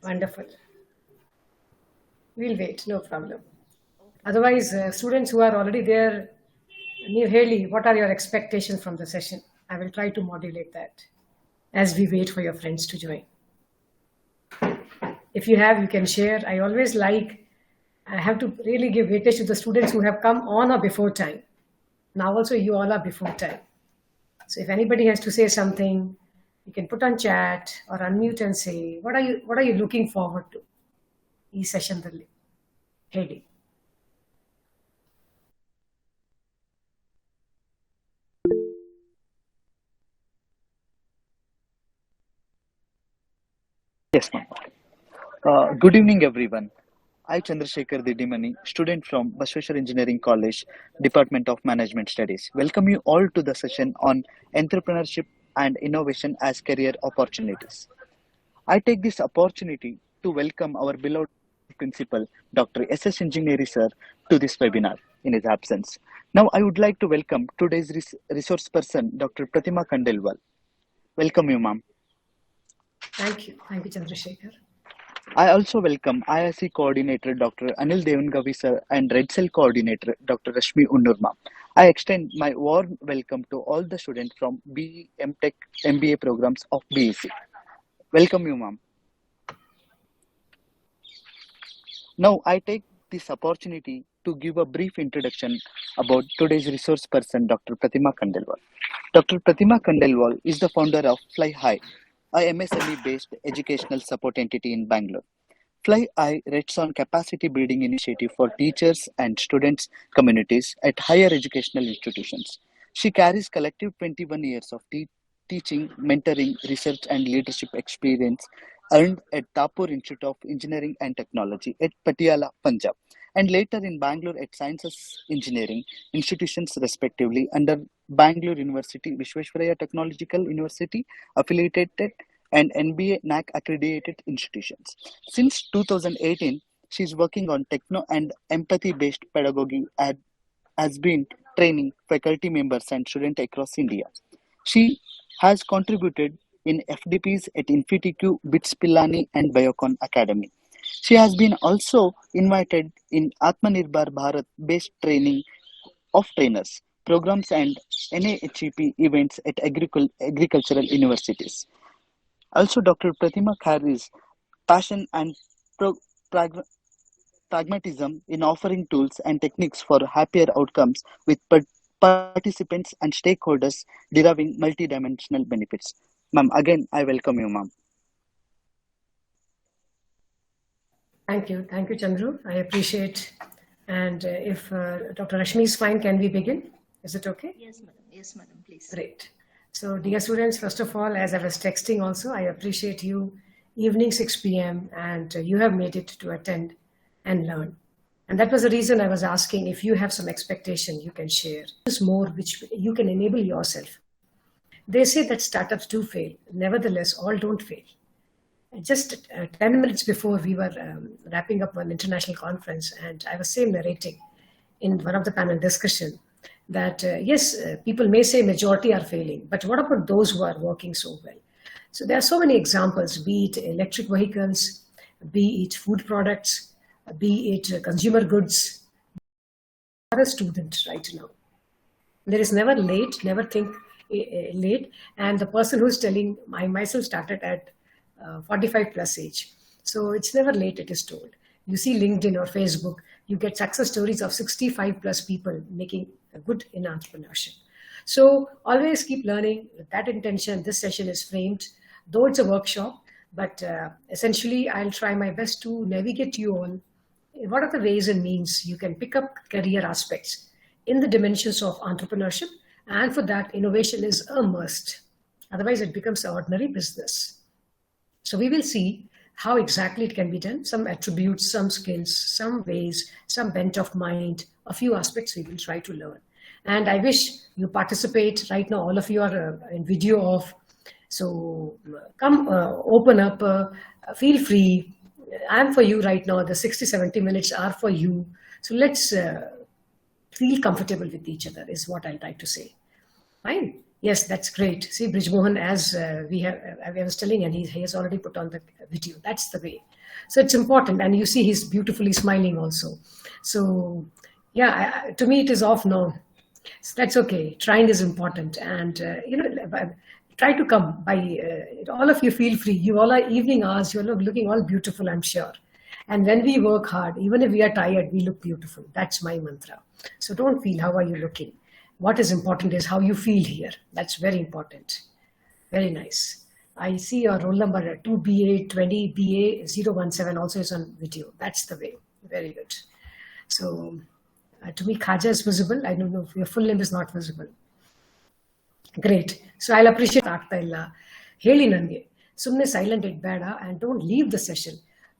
Wonderful. We'll wait, no problem. Otherwise, students who are already there, Haley, what are your expectations from the session? I will try to modulate that as we wait for your friends to join. If you have, you can share. I always I have to really give weightage to the students who have come on or before time. Now also you all are before time. So if anybody has to say something, you can put on chat or unmute and say, what are you looking forward to? ಈ ಸೆಷನ್ದಲ್ಲಿ ಹೇಳಿ. Yes, ma'am. Good evening, everyone. I, Chandrasekhar Didimani, student from Basveshwar Engineering College, Department of Management Studies, welcome you all to the session on entrepreneurship and innovation as career opportunities. I take this opportunity to welcome our beloved principal, Dr. S.S. Engineeri sir, to this webinar in his absence. Now, I would like to welcome today's resource person, Dr. Pratima Khandelwal. Welcome you, ma'am. Thank you, Chandrasekhar. I also welcome IIC Coordinator Dr. Anil Devangavi sir and Red Cell Coordinator Dr. Rashmi Unnurma. I extend my warm welcome to all the students from BE, MTech, MBA programs of BEC. Welcome you, ma'am. Now, I take this opportunity to give a brief introduction about today's resource person, Dr. Pratima Khandelwal. Dr. Pratima Khandelwal is the founder of Fly High, a MSME-based educational support entity in Bangalore. Fly High rests on capacity building initiative for teachers and students communities at higher educational institutions. She carries collective 21 years of teaching, mentoring, research and leadership experience earned at Tapur Institute of Engineering and Technology at Patiala, Punjab, and later in Bangalore at Sciences Engineering institutions respectively under Bangalore University, Visvesvaraya Technological University affiliated and NBA NAC accredited institutions. Since 2018, she is working on techno and empathy-based pedagogy and has been training faculty members and students across India. She has contributed in FDPs at InfiniQ, BITS Pilani and Biocon Academy. She has been also invited in Atmanirbhar Bharat based training of trainers, programs and NAHEP events at agricultural universities. Also, Dr. Pratima carries passion and pragmatism in offering tools and techniques for happier outcomes with participants and stakeholders deriving multidimensional benefits. Ma'am, again, I welcome you, ma'am. Thank you, Chandru. I appreciate. And if Dr. Rashmi is fine, can we begin? Is it okay? Yes, madam, please. Great. So, dear students, first of all, as I was texting also, I appreciate you. Evening 6 p.m. and you have made it to attend and learn. And that was the reason I was asking if you have some expectation you can share. There's more which you can enable yourself. They say that startups do fail. Nevertheless, all don't fail. Just 10 minutes before we were wrapping up an international conference, and I was narrating in one of the panel discussion that yes, people may say majority are failing, but what about those who are working so well? So there are so many examples, be it electric vehicles, be it food products, be it consumer goods. You are a student right now. There is never late, never think late. And the person who's telling, I myself started at 45 plus age. So it's never late, it is told. You see LinkedIn or Facebook, you get success stories of 65 plus people making good in entrepreneurship. So always keep learning with that intention. This session is framed, though it's a workshop, but essentially I'll try my best to navigate you on what are the ways and means you can pick up career aspects in the dimensions of entrepreneurship. And for that, innovation is a must. Otherwise, it becomes an ordinary business. So we will see how exactly it can be done, some attributes, some skills, some ways, some bent of mind, a few aspects we will try to learn. And I wish you participate. Right now, all of you are in video off. So come open up, feel free. I'm for you right now. The 60-70 minutes are for you. So let's feel comfortable with each other is what I'll try to say. Fine. Yes, that's great. See, Brijmohan, as I was telling, and he has already put on the video. That's the way. So it's important, and you see, he's beautifully smiling also. So, yeah, to me, it is off now. So that's okay. Trying is important, and try to come by. All of you feel free. You all are evening hours. You're looking all beautiful, I'm sure. And when we work hard, even if we are tired, we look beautiful. That's my mantra. So don't feel how are you looking. What is important is how you feel here. That's very important. Very nice. I see your roll number 2BA20 BA017 also is on video. That's the way. Very good. So to me, Khaja is visible. I don't know if your full name is not visible. Great. So I'll appreciate ಆಗ್ತಾ ಇಲ್ಲ ಹೇಳಿ ನನಗೆ ಸುಮ್ಮನೆ silent ಇಡಬೇಡ and don't leave the session.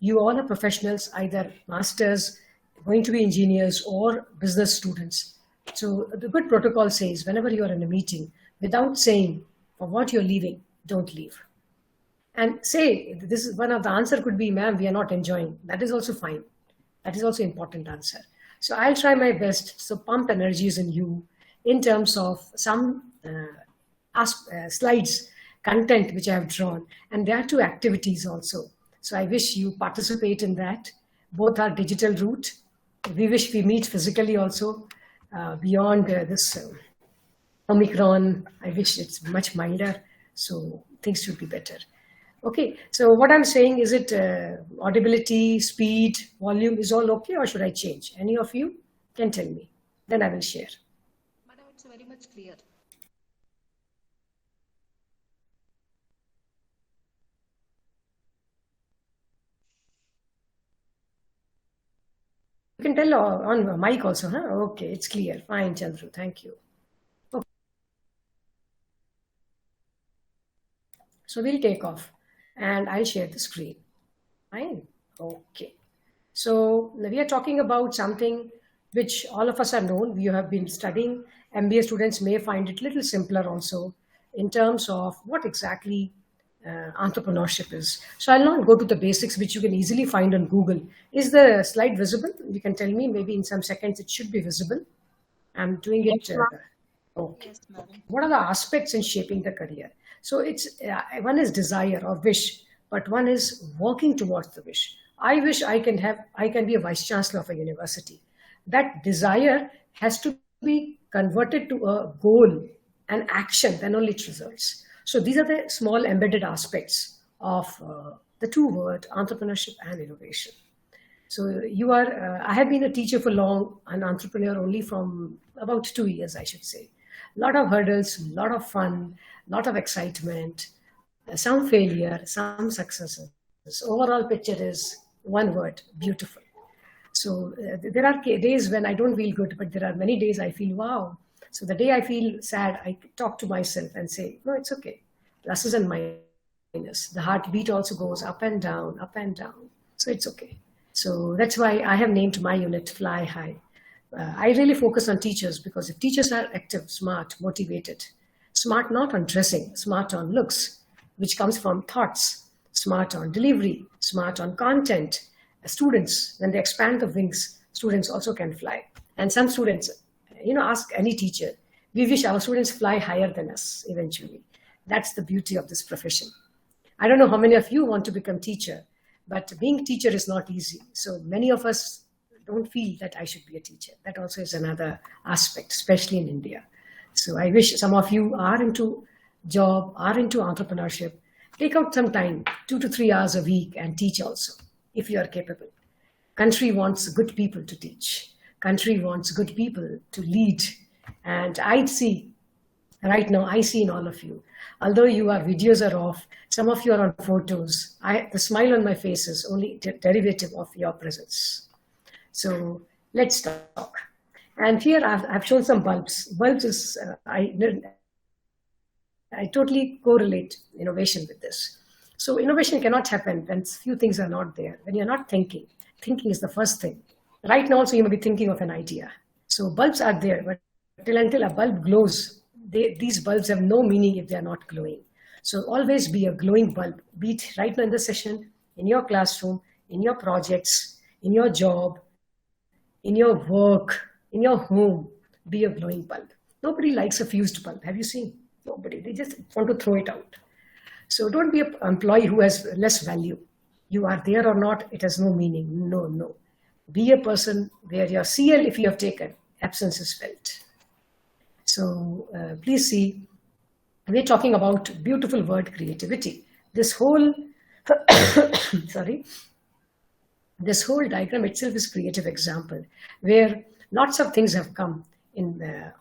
You all are professionals, either masters, going to be engineers or business students. So the good protocol says whenever you are in a meeting, without saying for what you're leaving, don't leave. And say, this is one of the answer could be, ma'am, we are not enjoying. That is also fine. That is also important answer. So I'll try my best. So pump energies in you in terms of some slides, content which I have drawn. And there are 2 activities also. So I wish you participate in that. Both are digital route. We wish we meet physically also beyond this Omicron. I wish it's much milder. So things should be better. Okay, so what I'm saying, is it audibility, speed, volume is all okay, or should I change? Any of you can tell me. Then I will share. Madam, it's very much clear. You can tell on mic also, huh? Okay, it's clear. Fine, Chandru. Thank you. Okay. So we'll take off. And I'll share the screen. Fine. Okay. So we are talking about something which all of us are known. We have been studying. MBA students may find it a little simpler also in terms of what exactly entrepreneurship is. So I'll not go to the basics, which you can easily find on Google. Is the slide visible? You can tell me. Maybe in some seconds it should be visible. I'm doing it. Okay. Yes, ma'am. What are the aspects in shaping the career? So it's one is desire or wish, but one is working towards the wish. I wish I can be a vice chancellor of a university. That desire has to be converted to a goal and action, then only it results. So these are the small embedded aspects of the 2 words, entrepreneurship and innovation. So you are, I have been a teacher for long, an entrepreneur only from about 2 years, I should say. A lot of hurdles, a lot of fun, a lot of excitement, some failure, some successes. Overall picture is one word, beautiful. So there are days when I don't feel good, but there are many days I feel, wow. So the day I feel sad, I talk to myself and say, no, it's okay. Pluses and minus. The heartbeat also goes up and down, up and down. So it's okay. So that's why I have named my unit Fly High. I really focus on teachers because if teachers are active, smart, motivated, smart not on dressing, smart on looks, which comes from thoughts, smart on delivery, smart on content. Students, when they expand the wings, students also can fly. And some students, ask any teacher, we wish our students fly higher than us eventually. That's the beauty of this profession. I don't know how many of you want to become teacher, but being teacher is not easy. So many of us don't feel that I should be a teacher. That also is another aspect, especially in India. So I wish some of you are into job, are into entrepreneurship. Take out some time, 2 to 3 hours a week, and teach also, if you are capable. Country wants good people to teach. Country wants good people to lead. And I see, right now, I see in all of you, although your videos are off, some of you are on photos, the smile on my face is only derivative of your presence. So let's talk. And here I've shown some bulbs. Bulbs is, I totally correlate innovation with this. So innovation cannot happen when few things are not there. When you're not thinking, thinking is the first thing. Right now also you may be thinking of an idea. So bulbs are there, but until a bulb glows, these bulbs have no meaning if they are not glowing. So always be a glowing bulb, be it right now in the session, in your classroom, in your projects, in your job, in your work, in your home, be a glowing bulb. Nobody likes a fused bulb. Have you seen? Nobody. They just want to throw it out. So don't be an employee who has less value. You are there or not, it has no meaning. No. Be a person where your CL, if you have taken, absence is felt. So please see, we're talking about beautiful word creativity. This whole, this whole diagram itself is creative example where lots of things have come in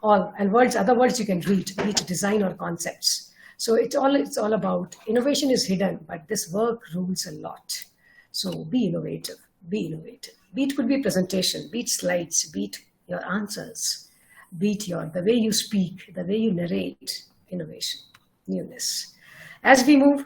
all, and other words you can read, be it design or concepts. So it's all about innovation is hidden, but this work rules a lot. So be innovative. Be it could be presentation, be it slides, be it your answers, be it the way you speak, the way you narrate, innovation, newness. As we move,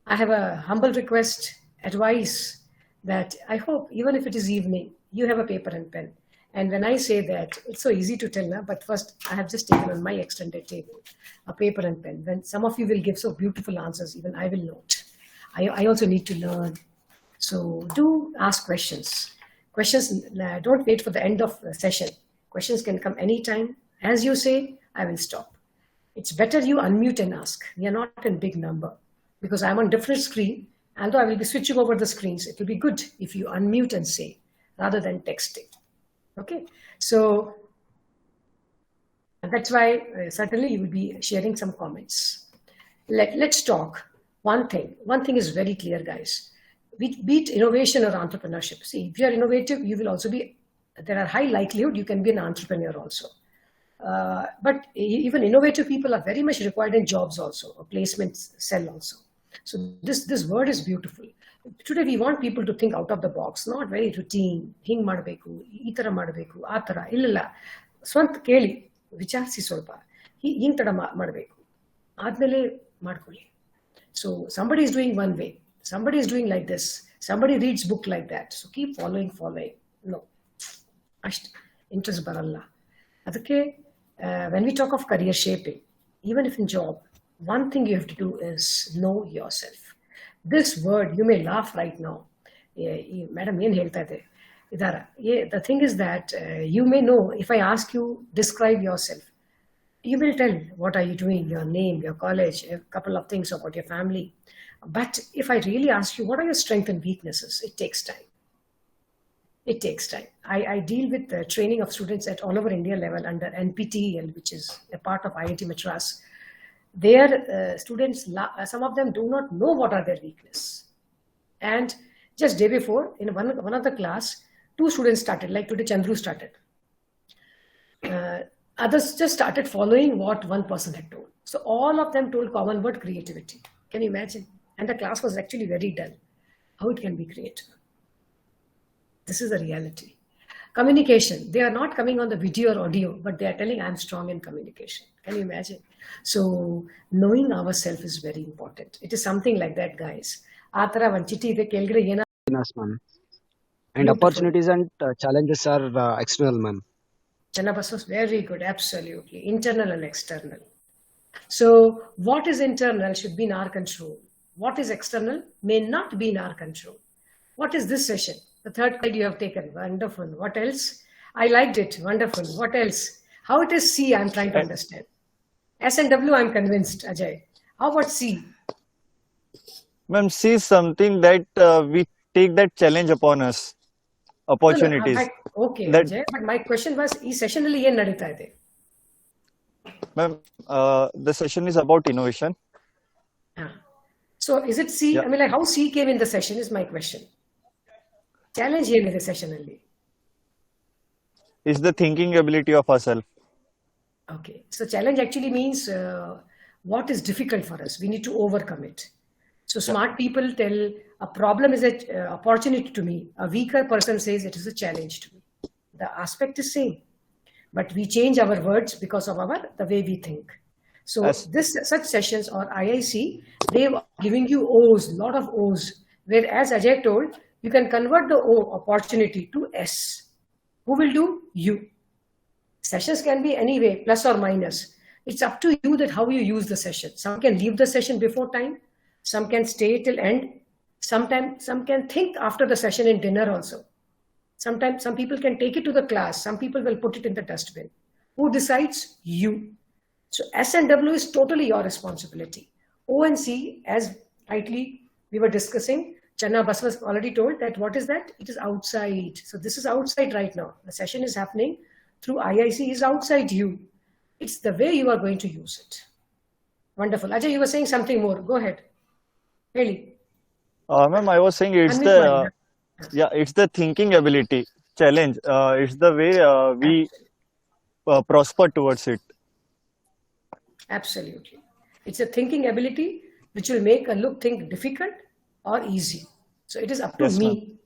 I have a humble request, advice that I hope, even if it is evening, you have a paper and pen. And when I say that, it's so easy to tell now, but first I have just taken on my extended table a paper and pen. When some of you will give so beautiful answers, even I will note. I also need to learn. So do ask questions. Questions, don't wait for the end of the session. Questions can come anytime. As you say, I will stop. It's better you unmute and ask. We are not in big number because I'm on different screen. And though I will be switching over the screens, it will be good if you unmute and say rather than texting. Okay, so that's why certainly you will be sharing some comments. Let's talk. One thing is very clear, guys. Be it innovation or entrepreneurship. See, if you are innovative, you will also be, there are high likelihood you can be an entrepreneur also. But even innovative people are very much required in jobs also, or placement cell also. So this word is beautiful. Today we want people to think out of the box, not very routine. Hing ಮಾಡಬೇಕು, ಈ ತರ ಮಾಡಬೇಕು, ಆ ತರ ಇಲ್ಲ. ಸ್ವಂತ ಕೇಳಿ, ವಿಚಾರಿಸಿ ಸ್ವಲ್ಪ. ಹಿಂಗ್ ತರ ಮಾಡಬೇಕು. ಆದ್ಮೇಲೆ ಮಾಡ್ಕೊಳ್ಳಿ. So somebody is doing one way, somebody is doing like this, somebody reads book like that. So keep following. No, ಅಷ್ಟು interest ಬರಲ್ಲ. ಅದಕ್ಕೆ when we talk of career shaping, even if in job, one thing you have to do is know yourself. This word, you may laugh right now. Madam, ಏನು ಹೇಳ್ತಾ ಇದೆ? The thing is that you may know, if I ask you, describe yourself, you will tell what are you doing, your name, your college, a couple of things about your family. But if I really ask you, what are your strengths and weaknesses? It takes time. I deal with the training of students at all over India level under NPTEL, which is a part of IIT Madras. Their students, some of them do not know what are their weakness. And just day before, in one of the class, 2 students started, like today Chandru started. Others just started following what one person had told. So all of them told common word, creativity. Can you imagine? And the class was actually very dull. How it can be creative? This is the reality. Communication. They are not coming on the video or audio, but they are telling I'm strong in communication. Can you imagine? So knowing ourselves is very important. It is something like that, guys. Yes, ma'am. And opportunities and challenges are external, ma'am. Chanabas was very good, absolutely. Internal and external. So what is internal should be in our control. What is external may not be in our control. What is this session? The third slide you have taken. Wonderful. What else? I liked it. Wonderful. What else? How it is C, I'm trying to understand. S and W, I'm convinced, Ajay. How about C? Ma'am, C is something that we take that challenge upon us. Opportunities. Okay, Ajay. But my question was, this session alli yen nadita ide? Ma'am, the session is about innovation. So is it C? Yeah. I mean, like how C came in the session is my question. Challenge here in the session only. Is the thinking ability of ourselves. Okay. So challenge actually means what is difficult for us. We need to overcome it. So smart people tell a problem is an opportunity to me. A weaker person says it is a challenge to me. The aspect is same, but we change our words because of the way we think. So such sessions or IIC, they are giving you O's, lot of O's, where as Ajay told, you can convert the O opportunity to S. Who will do? You. Sessions can be anyway, plus or minus. It's up to you that how you use the session. Some can leave the session before time. Some can stay till end. Sometimes some can think after the session in dinner also. Sometimes some people can take it to the class. Some people will put it in the dustbin. Who decides? You. So S and W is totally your responsibility. O and C, as rightly we were discussing, Channa Bas was already told that what is that? It is outside. So this is outside right now. The session is happening through IIC is outside you. It's the way you are going to use it. Wonderful. Ajay, you were saying something more. Go ahead. Really. Ma'am, I was saying it's it's the thinking ability challenge. It's the way we prosper towards it. Absolutely. It's a thinking ability which will make a think difficult or easy. So it is up to Yes, ma'am. me.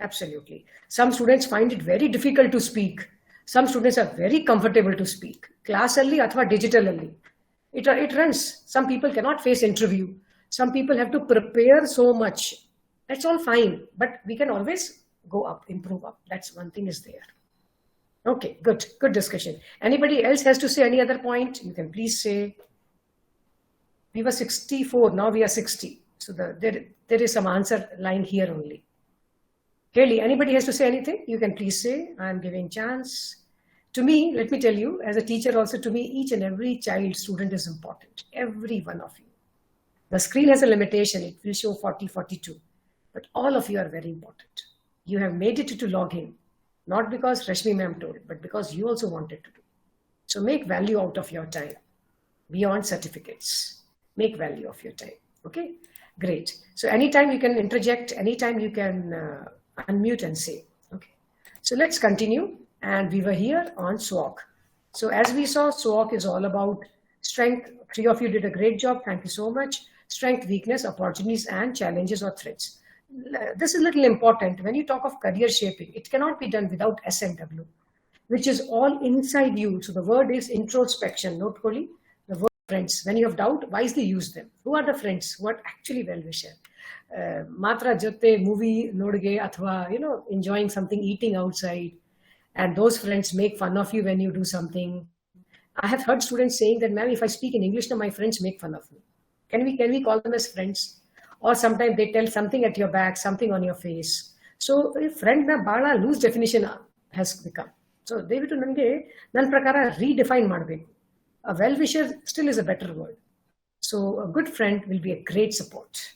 Absolutely. Some students find it very difficult to speak. Some students are very comfortable to speak. Class-alli athwa digital-alli. It runs. Some people cannot face interview. Some people have to prepare so much. That's all fine. But we can always go up, improve up. That's one thing is there. Okay, good. Good discussion. Anybody else has to say any other point? You can please say. We were 64, now we are 60. So there is some answer line here only. Haley, anybody has to say anything? You can please say. I'm giving chance. To me, let me tell you, as a teacher also, to me, each and every child student is important. Every one of you. The screen has a limitation. It will show 40, 42. But all of you are very important. You have made it to log in. Not because Rashmi ma'am told, but because you also wanted to do. So make value out of your time. Beyond certificates. Make value of your time. Okay? Great. So anytime you can interject, anytime you can unmute and say. Okay. So let's continue. And we were here on SWOG. So as we saw, SWOG is all about strength. 3 of you did a great job. Thank you so much. Strength, weakness, opportunities, and challenges or threats. This is a little important. When you talk of career shaping, it cannot be done without S and W, which is all inside you. So the word is introspection. Note Kohli, the word friends. When you have doubt, wisely use them. Who are the friends? Who are actually well-wisher? Matra jote movie nodge athwa, enjoying something, eating outside. And those friends make fun of you when you do something. I have heard students saying that, ma'am, if I speak in English, now my friends make fun of me. Can we call them as friends? Or sometimes they tell something at your back, something on your face. So friend na bala loose definition has become. So David nange nan prakara redefine ಮಾಡಬೇಕು. A well-wisher still is a better word. So a good friend will be a great support.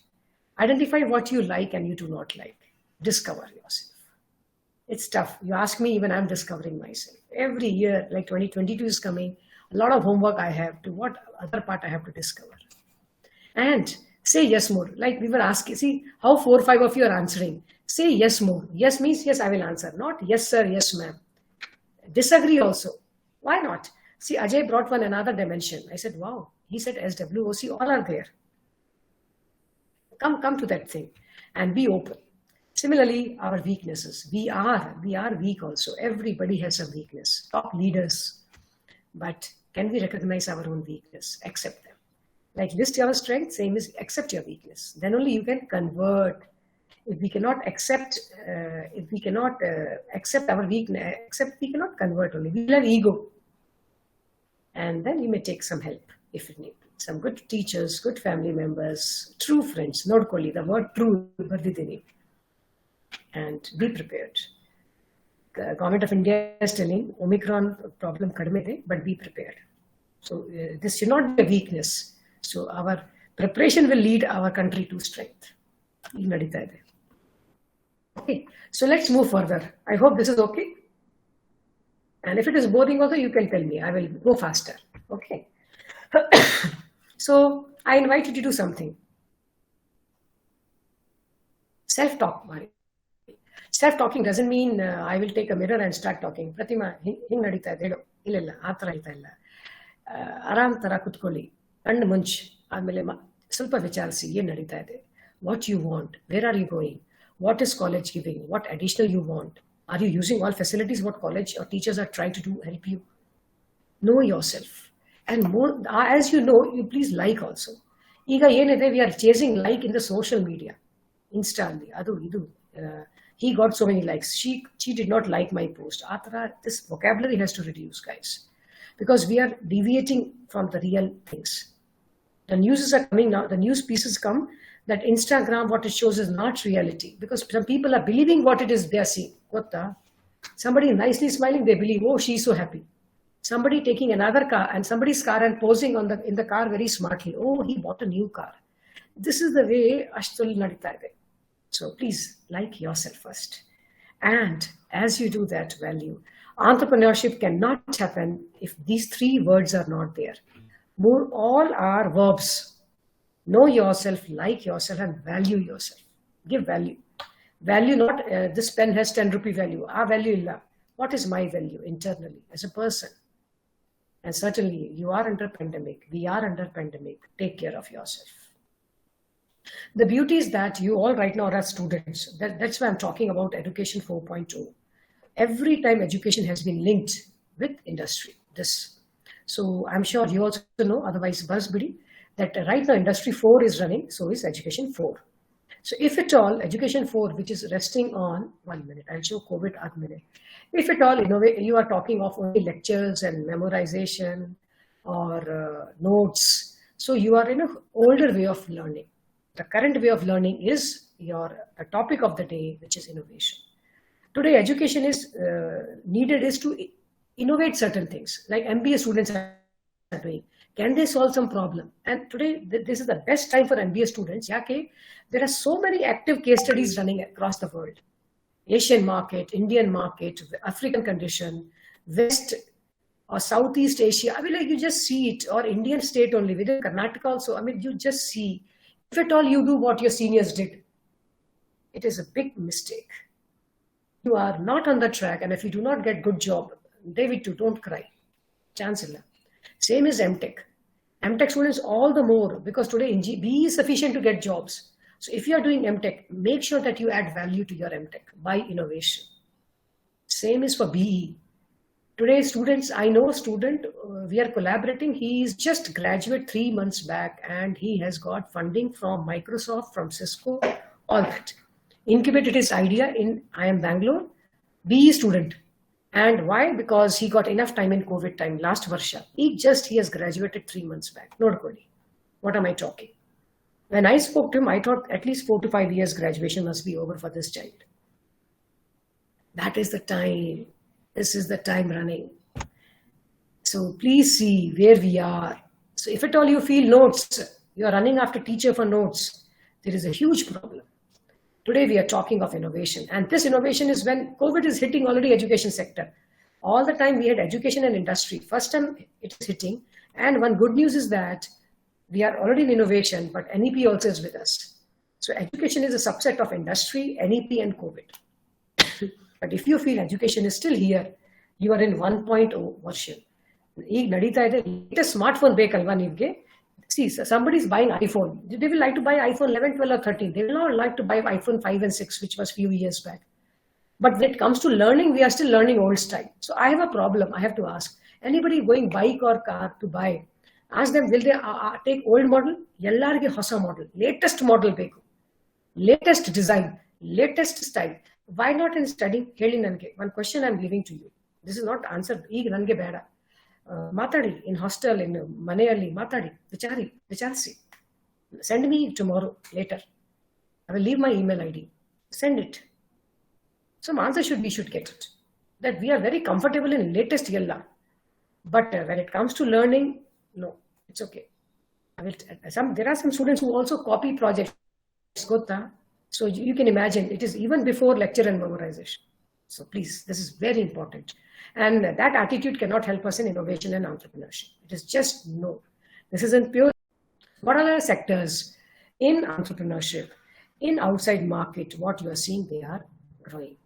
Identify what you like and you do not like. Discover yourself. It's tough. You ask me, even I'm discovering myself. Every year, like 2022 is coming, a lot of homework I have to, what other part I have to discover. And say yes more. Like we were asking, see how 4 or 5 of you are answering. Say yes more. Yes means yes, I will answer. Not yes sir, yes ma'am. Disagree also. Why not? See, Ajay brought another dimension. I said, wow. He said SWOC, all are there. Come to that thing and be open. Similarly, our weaknesses. We are weak also. Everybody has a weakness. Top leaders. But can we recognize our own weakness? Accept them. Like list your strength, same is accept your weakness. Then only you can convert. If we cannot accept our weakness, we cannot convert only. We will have ego. And then you may take some help if you need. Some good teachers, good family members, true friends. Nodkoli, the word true, and be prepared. The Government of India is telling Omicron problem kadme, but be prepared. So this should not be a weakness. So our preparation will lead our country to strength. Okay, so let's move further. I hope this is okay. And if it is boring also, you can tell me. I will go faster. Okay. So I invite you to do something. Self-talk. Self-talking doesn't mean I will take a mirror and start talking. Pratima, hing nadita idelo. Illa athara ita illa. Aram tara kutkoli. And munch. Amele sulpa vicharsi ye nadita ide. What you want? Where are you going? What is college giving? What additional you want? Are you using all facilities what college or teachers are trying to do help you? Know yourself. And more, as you know, you please like also. Iga yenide we are chasing like in the social media. Instantly. He got so many likes. She did not like my post. This vocabulary has to reduce, guys. Because we are deviating from the real things. The news are coming now. The news pieces come that Instagram, what it shows is not reality. Because some people are believing what it is they are seeing. Somebody nicely smiling, they believe, oh, she's so happy. Somebody taking another car and somebody's car and posing in the car very smartly. Oh, he bought a new car. This is the way Ashtul nadita ide. So please like yourself first. And as you do that, value. Entrepreneurship cannot happen if these three words are not there. All are verbs. Know yourself, like yourself, and value yourself. Give value. Value not, this pen has 10 rupee value. Our value illa. What is my value internally as a person? And certainly you are under pandemic. We are under pandemic. Take care of yourself. The beauty is that you all right now are students. That's why I'm talking about Education 4.0. Every time education has been linked with industry. So I'm sure you also know, otherwise buzz bidi, that right now industry 4 is running, so is education 4. So if at all, education 4, which is resting on, 1 minute, I'll show COVID at minute. If at all, you are talking of only lectures and memorization or notes, so you are in an older way of learning. The current way of learning is the topic of the day, which is innovation. Today, education is needed is to innovate certain things, like MBA students are doing. Can they solve some problem? And today, this is the best time for MBA students. There are so many active case studies running across the world. Asian market, Indian market, African condition, West or Southeast Asia. I mean, like you just see it, or Indian state only, within Karnataka also. I mean, you just see, if at all you do what your seniors did, it is a big mistake. You are not on the track, and if you do not get good job, David too, don't cry. Chance illa. Same is MTech. MTech students all the more, because today BE is sufficient to get jobs. So if you are doing MTech, make sure that you add value to your MTech by innovation. Same is for BE. Today students, I know a student, we are collaborating. He is just graduate 3 months back and he has got funding from Microsoft, from Cisco, all that. Incubated his idea in IIM Bangalore, BE student. And why? Because he got enough time in COVID time, last Varsha. He has graduated 3 months back. Nodkodi. What am I talking? When I spoke to him, I thought at least 4 to 5 years graduation must be over for this child. That is the time. This is the time running. So please see where we are. So if at all you feel notes, you are running after teacher for notes, there is a huge problem. Today we are talking of innovation, and this innovation is when COVID is hitting already education sector. All the time we had education and industry. First time it is hitting, and one good news is that we are already in innovation, but NEP also is with us. So education is a subset of industry, NEP and COVID. But if you feel education is still here, you are in 1.0 version. ಈಗ ನಡೀತಾ ಇದೆ latest smartphone ಬೇಕಲ್ವಾ ನಿಮಗೆ? See, somebody is buying iPhone. They will like to buy iPhone 11, 12 or 13. They will not like to buy iPhone 5 and 6, which was few years back. But when it comes to learning, we are still learning old style. So I have a problem. I have to ask, anybody going bike or car to buy, ask them, will they take old model? Ellarge hosa model, latest model beku, latest design, latest style. Why not in studying? Heli nange. One question I'm giving to you. This is not answer. Eeg nange beda. Matadi in hostel, in Manayali, Matadi, Vicharsi. Send me tomorrow, later. I will leave my email ID. Send it. Some answer we should get it. That we are very comfortable in latest yella. But when it comes to learning, no, it's okay. There are some students who also copy projects. So you can imagine, it is even before lecture and memorization. So please, this is very important. And that attitude cannot help us in innovation and entrepreneurship. It is just no. This is in pure. What are the sectors in entrepreneurship, in outside market, what you are seeing, they are growing.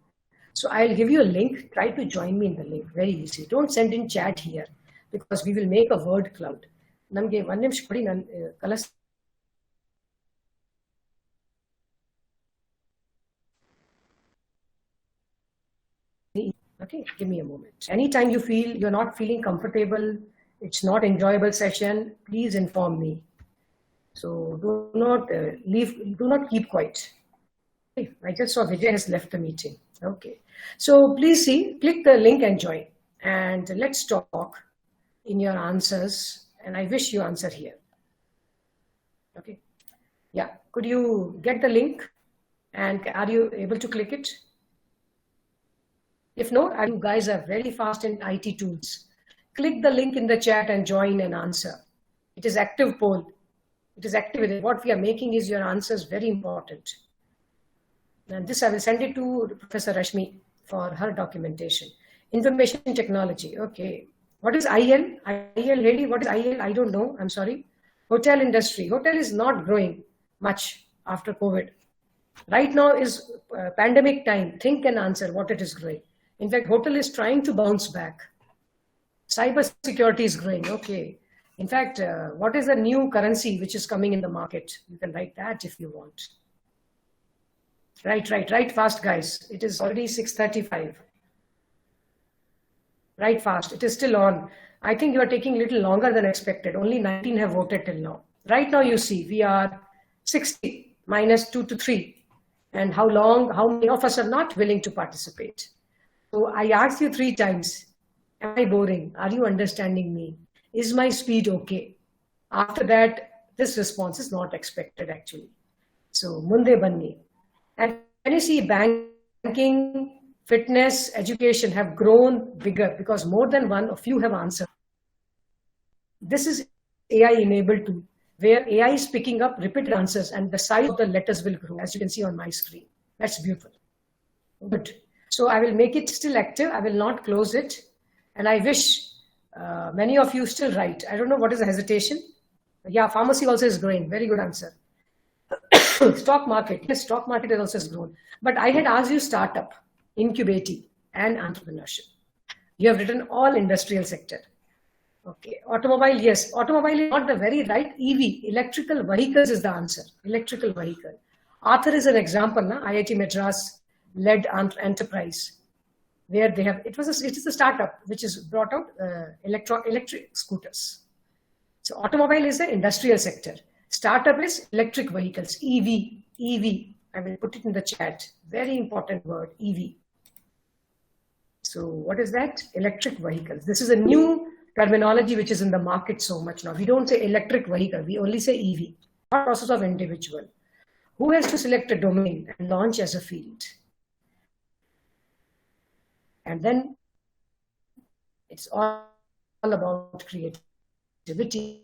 So I'll give you a link. Try to join me in the link. Very easy. Don't send in chat here because we will make a word cloud. Namge one nimsh kodi nan kalas. Okay, give me a moment. Anytime you feel you're not feeling comfortable, it's not enjoyable session, please inform me. So do not do not keep quiet. Okay, I just saw Vijay has left the meeting. Okay, so please see, click the link and join. And let's talk in your answers. And I wish you answer here. Okay, yeah, could you get the link? And are you able to click it? If not, you guys are very fast in IT tools. click the link in the chat and join and answer. It is active poll. It is active. What we are making is your answers very important. And this I will send it to Professor Rashmi for her documentation. Information technology. Okay. What is IL? IL, Haley, what is IL? I don't know. I'm sorry. Hotel industry. Hotel is not growing much after COVID. Right now is pandemic time. Think and answer what it is growing. In fact, hotel is trying to bounce back. Cyber security is growing. Okay. In fact, what is the new currency which is coming in the market? You can write that if you want. Write fast, guys. It is already 6:35. Write fast. It is still on. I think you are taking a little longer than expected. Only 19 have voted till now. Right now, you see, we are 60 minus 2 to 3. And how many of us are not willing to participate? So I asked you 3 times. Am I boring? Are you understanding me? Is my speed okay? After that, this response is not expected actually. So, munde banni. And when you see banking, fitness, education have grown bigger because more than one of you have answered. This is AI enabled too, where AI is picking up repeated answers and the size of the letters will grow, as you can see on my screen. That's beautiful. Good. So I will make it still active. I will not close it. And I wish many of you still write. I don't know what is the hesitation. Yeah, pharmacy also is growing. Very good answer. Stock market. Yes, stock market also has grown. But I had asked you startup, incubating, and entrepreneurship. You have written all industrial sector. Okay. Automobile, yes. Automobile is not the very right. EV, electrical vehicles is the answer. Electrical vehicle. Arthur is an example. IIT Madras led enterprise where they have, it is a startup which is brought out electric scooters. So automobile is the industrial sector. Startup is electric vehicles, EV. I will put it in the chat. Very important word, EV. So what is that? Electric vehicles. This is a new terminology which is in the market so much now. We don't say electric vehicle, we only say EV. Process of individual. Who has to select a domain and launch as a field? And then it's all about creativity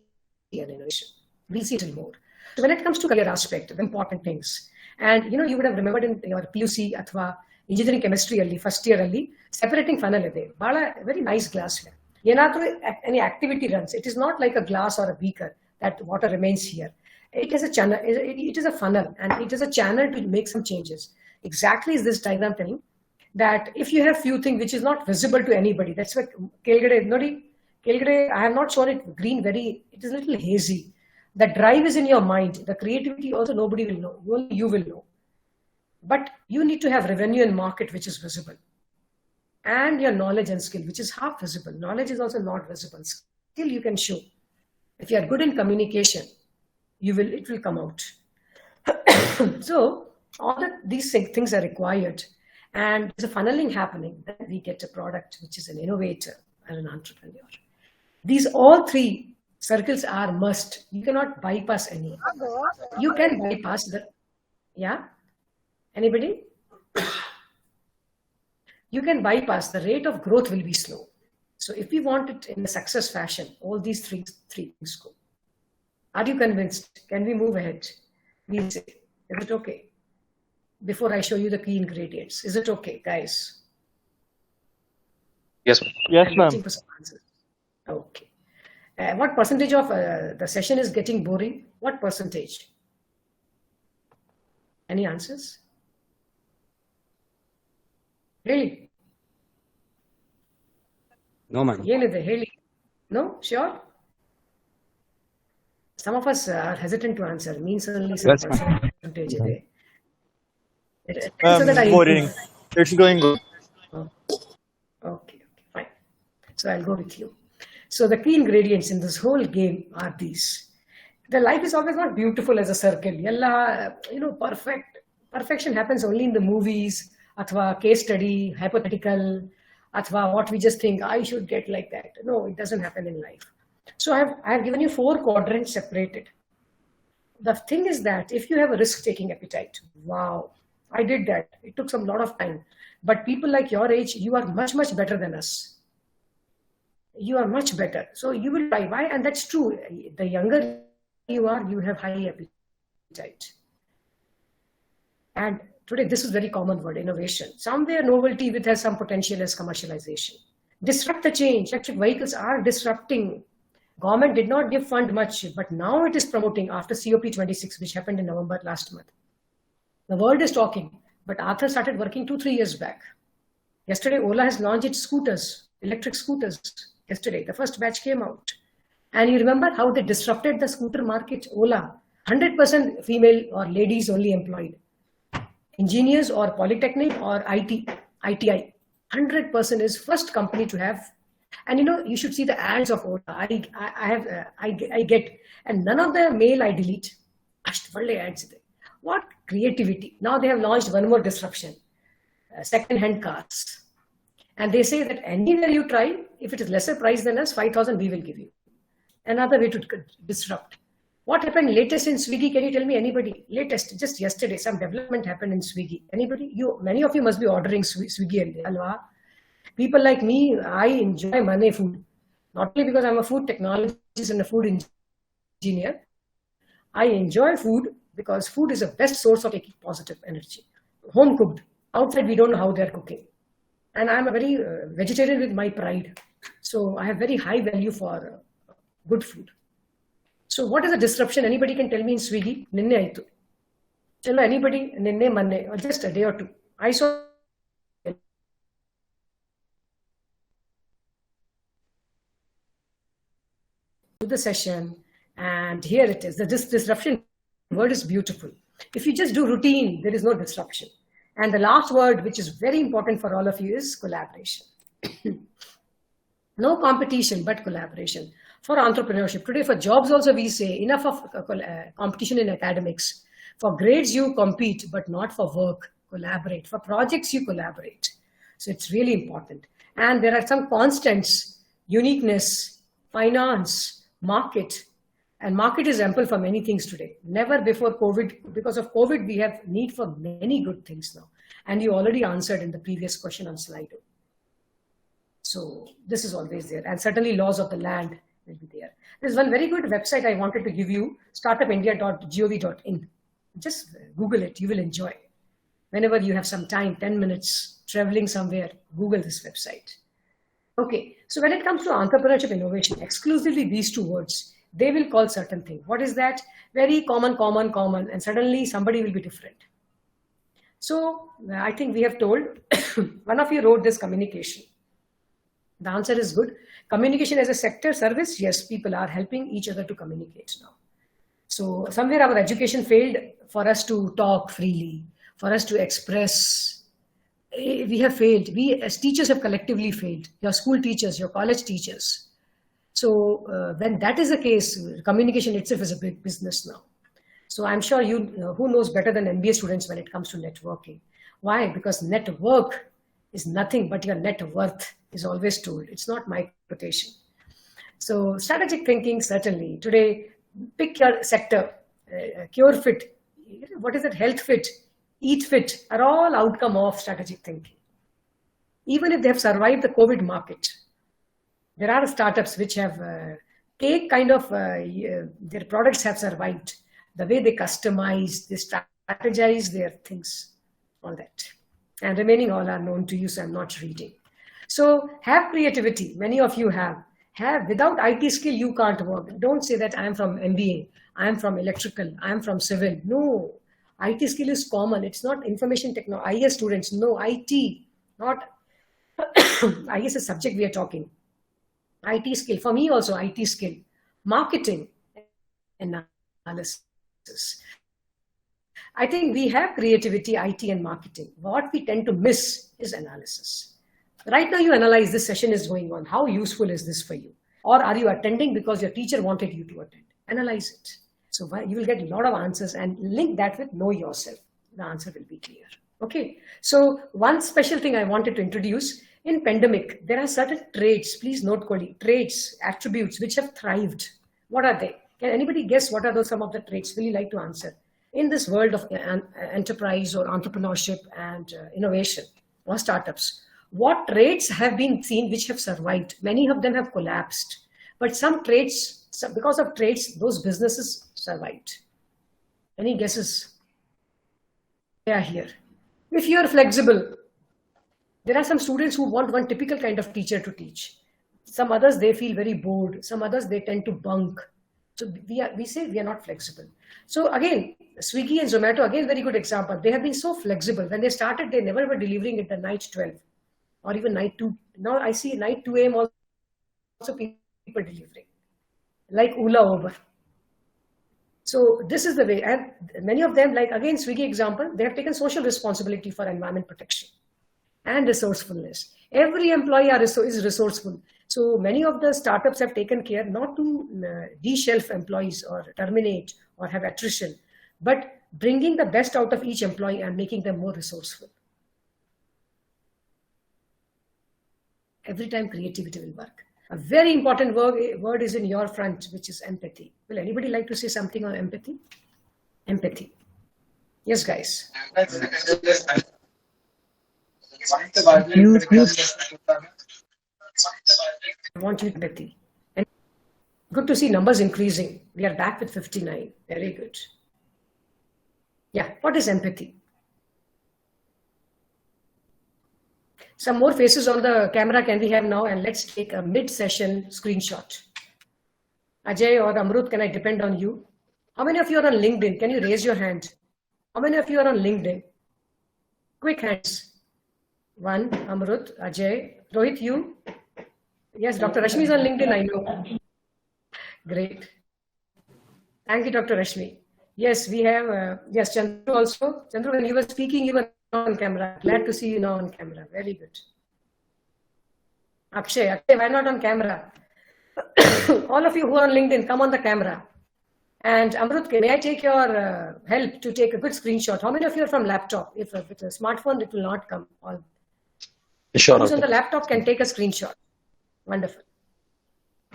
and innovation. We'll see it more. So when it comes to career aspect, the important things, and you would have remembered in your PUC athwa engineering chemistry alli, first year alli, separating funnel ide. Very nice glass. Any activity runs. It is not like a glass or a beaker that water remains here. It is a channel. It is a funnel, and it is a channel to make some changes. Exactly is this diagram telling that if you have few things which is not visible to anybody, that's why Kelgade, I have not shown it green. It is a little hazy. The drive is in your mind. The creativity also nobody will know. Only you will know. But you need to have revenue and market which is visible. And your knowledge and skill, which is half visible. Knowledge is also not visible. Skill you can show. If you are good in communication, it will come out. So all these things are required. And there's a funneling happening. Then we get a product which is an innovator and an entrepreneur. These all 3 circles are must. You cannot bypass any. You can bypass the, yeah? Anybody? You can bypass, the rate of growth will be slow. So if we want it in a success fashion, all these three things go. Are you convinced? Can we move ahead? Please say, is it okay? Before I show you the key ingredients, is it okay, guys? Yes, ma'am. Yes, ma'am. Okay. What percentage of the session is getting boring? What percentage? Any answers? Really? No, ma'am. No? Sure? Some of us are hesitant to answer. Means only some Yes, ma'am. percentage. So that Boring. It's going good. Okay, fine. So I'll go with you. So the key ingredients in this whole game are these. The life is always not beautiful as a circle. Perfection happens only in the movies, athwa case study, hypothetical, athwa what we just think, I should get like that. No, it doesn't happen in life. So I have given you 4 quadrants separated. The thing is that if you have a risk-taking appetite, wow, I did that. It took some lot of time. But people like your age, you are much, much better than us. you are much better. So you will try. Why? And that's true. The younger you are, you have high appetite. And today, this is very common word, innovation. Somewhere novelty with has some potential as commercialization. Disrupt the change. Electric vehicles are disrupting. Government did not give fund much, but now it is promoting after COP26, which happened in November last month. The world is talking, but Arthur started working 2-3 years back. Yesterday, Ola has launched its scooters, electric scooters. Yesterday, the first batch came out. And you remember how they disrupted the scooter market? Ola, 100% female or ladies only employed. Engineers or polytechnic or ITI, 100% is first company to have. And you should see the ads of Ola. I get, and none of the mail I delete. Ads. What creativity! Now they have launched one more disruption: second-hand cars, and they say that anywhere you try, if it is lesser price than us, 5,000 we will give you. Another way to disrupt. What happened latest in Swiggy? Can you tell me, anybody? Latest, just yesterday, some development happened in Swiggy. Anybody? Many of you must be ordering Swiggy and Alva. People like me, I enjoy money food. Not only because I'm a food technologist and a food engineer. I enjoy food because food is the best source of taking positive energy. Home cooked. Outside, we don't know how they're cooking. And I'm a very vegetarian with my pride. So I have very high value for good food. So what is the disruption? Anybody can tell me in Swiggy? Ninne aitu. Chalo, anybody? Ninne manne. Or just a day or two. I saw the session, and here it is. This disruption word is beautiful. If you just do routine, there is no disruption. And the last word, which is very important for all of you, is collaboration. No competition, but collaboration. For entrepreneurship, today for jobs also we say enough of competition in academics. For grades you compete, but not for work. Collaborate. For projects you collaborate. So it's really important. And there are some constants: uniqueness, finance, market. And market is ample for many things today. Never before COVID. Because of COVID, we have need for many good things now. And you already answered in the previous question on Slido. So this is always there. And certainly laws of the land will be there. There's one very good website I wanted to give you, startupindia.gov.in. Just Google it, you will enjoy. Whenever you have some time, 10 minutes, traveling somewhere, Google this website. Okay, so when it comes to entrepreneurship innovation, exclusively these two words, they will call certain thing. What is that? Very common, and suddenly somebody will be different. So I think we have told, one of you wrote this communication. The answer is good. Communication as a sector service, yes, people are helping each other to communicate now. So somewhere our education failed for us to talk freely, for us to express. We have failed. We as teachers have collectively failed. Your school teachers, your college teachers. So when that is the case, communication itself is a big business now. So I'm sure who knows better than MBA students when it comes to networking. Why? Because network is nothing but your net worth is always told. It's not my quotation. So strategic thinking, certainly. Today, pick your sector, cure fit, what is it, health fit, eat fit, are all outcome of strategic thinking. Even if they have survived the COVID market, there are startups which have cake kind of, their products have survived. The way they customize, they strategize their things, all that. And remaining all are known to you, so I'm not reading. So have creativity. Many of you have. Without IT skill, you can't work. Don't say that I am from MBA, I am from electrical, I am from civil. No, IT skill is common. It's not information technology. IS students, no, IT, not IS is a subject we are talking. IT skill, for me also IT skill. Marketing, analysis. I think we have creativity, IT and marketing. What we tend to miss is analysis. Right now you analyze this session is going on. How useful is this for you? Or are you attending because your teacher wanted you to attend? Analyze it. So you will get a lot of answers and link that with know yourself. The answer will be clear. Okay. So one special thing I wanted to introduce in pandemic, there are certain traits, please note, colleague, traits, attributes which have thrived. What are they? Can anybody guess what are those some of the traits? Will you like to answer? In this world of enterprise or entrepreneurship and innovation or startups, what traits have been seen which have survived? Many of them have collapsed, but some traits, because of traits, those businesses survived. Any guesses? They are here. If you are flexible, there are some students who want one typical kind of teacher to teach. Some others, they feel very bored. Some others, they tend to bunk. So we say we are not flexible. So again, Swiggy and Zomato, again, very good example. They have been so flexible. When they started, they never were delivering at the night 12 or even night 2. Now I see night 2 a.m. also people delivering, like Ola, Uber. So this is the way. And many of them, like again, Swiggy example, they have taken social responsibility for environment protection and resourcefulness. Every employee is resourceful. So many of the startups have taken care not to de-shelf employees or terminate or have attrition, but bringing the best out of each employee and making them more resourceful. Every time creativity will work. A very important word is in your front, which is empathy. Will anybody like to say something on empathy? Empathy. Yes, guys. I want you empathy. And good to see numbers increasing. We are back with 59. Very good. Yeah, what is empathy? Some more faces on the camera can we have now, and let's take a mid-session screenshot. Ajay or Amrut, can I depend on you? How many of you are on LinkedIn? Can you raise your hand? How many of you are on LinkedIn? Quick hands. 1, Amrut, Ajay, Rohit, you? Yes, Dr. Rashmi is on LinkedIn, I know. Great. Thank you, Dr. Rashmi. Yes, we have, yes, Chandru also. Chandru, when you were speaking, you were on camera. Glad to see you now on camera. Very good. Akshay, why not on camera? All of you who are on LinkedIn, come on the camera. And Amrut, may I take your help to take a good screenshot? How many of you are from laptop? If with a smartphone, it will not come. Sure. Who's on the laptop can take a screenshot. Wonderful.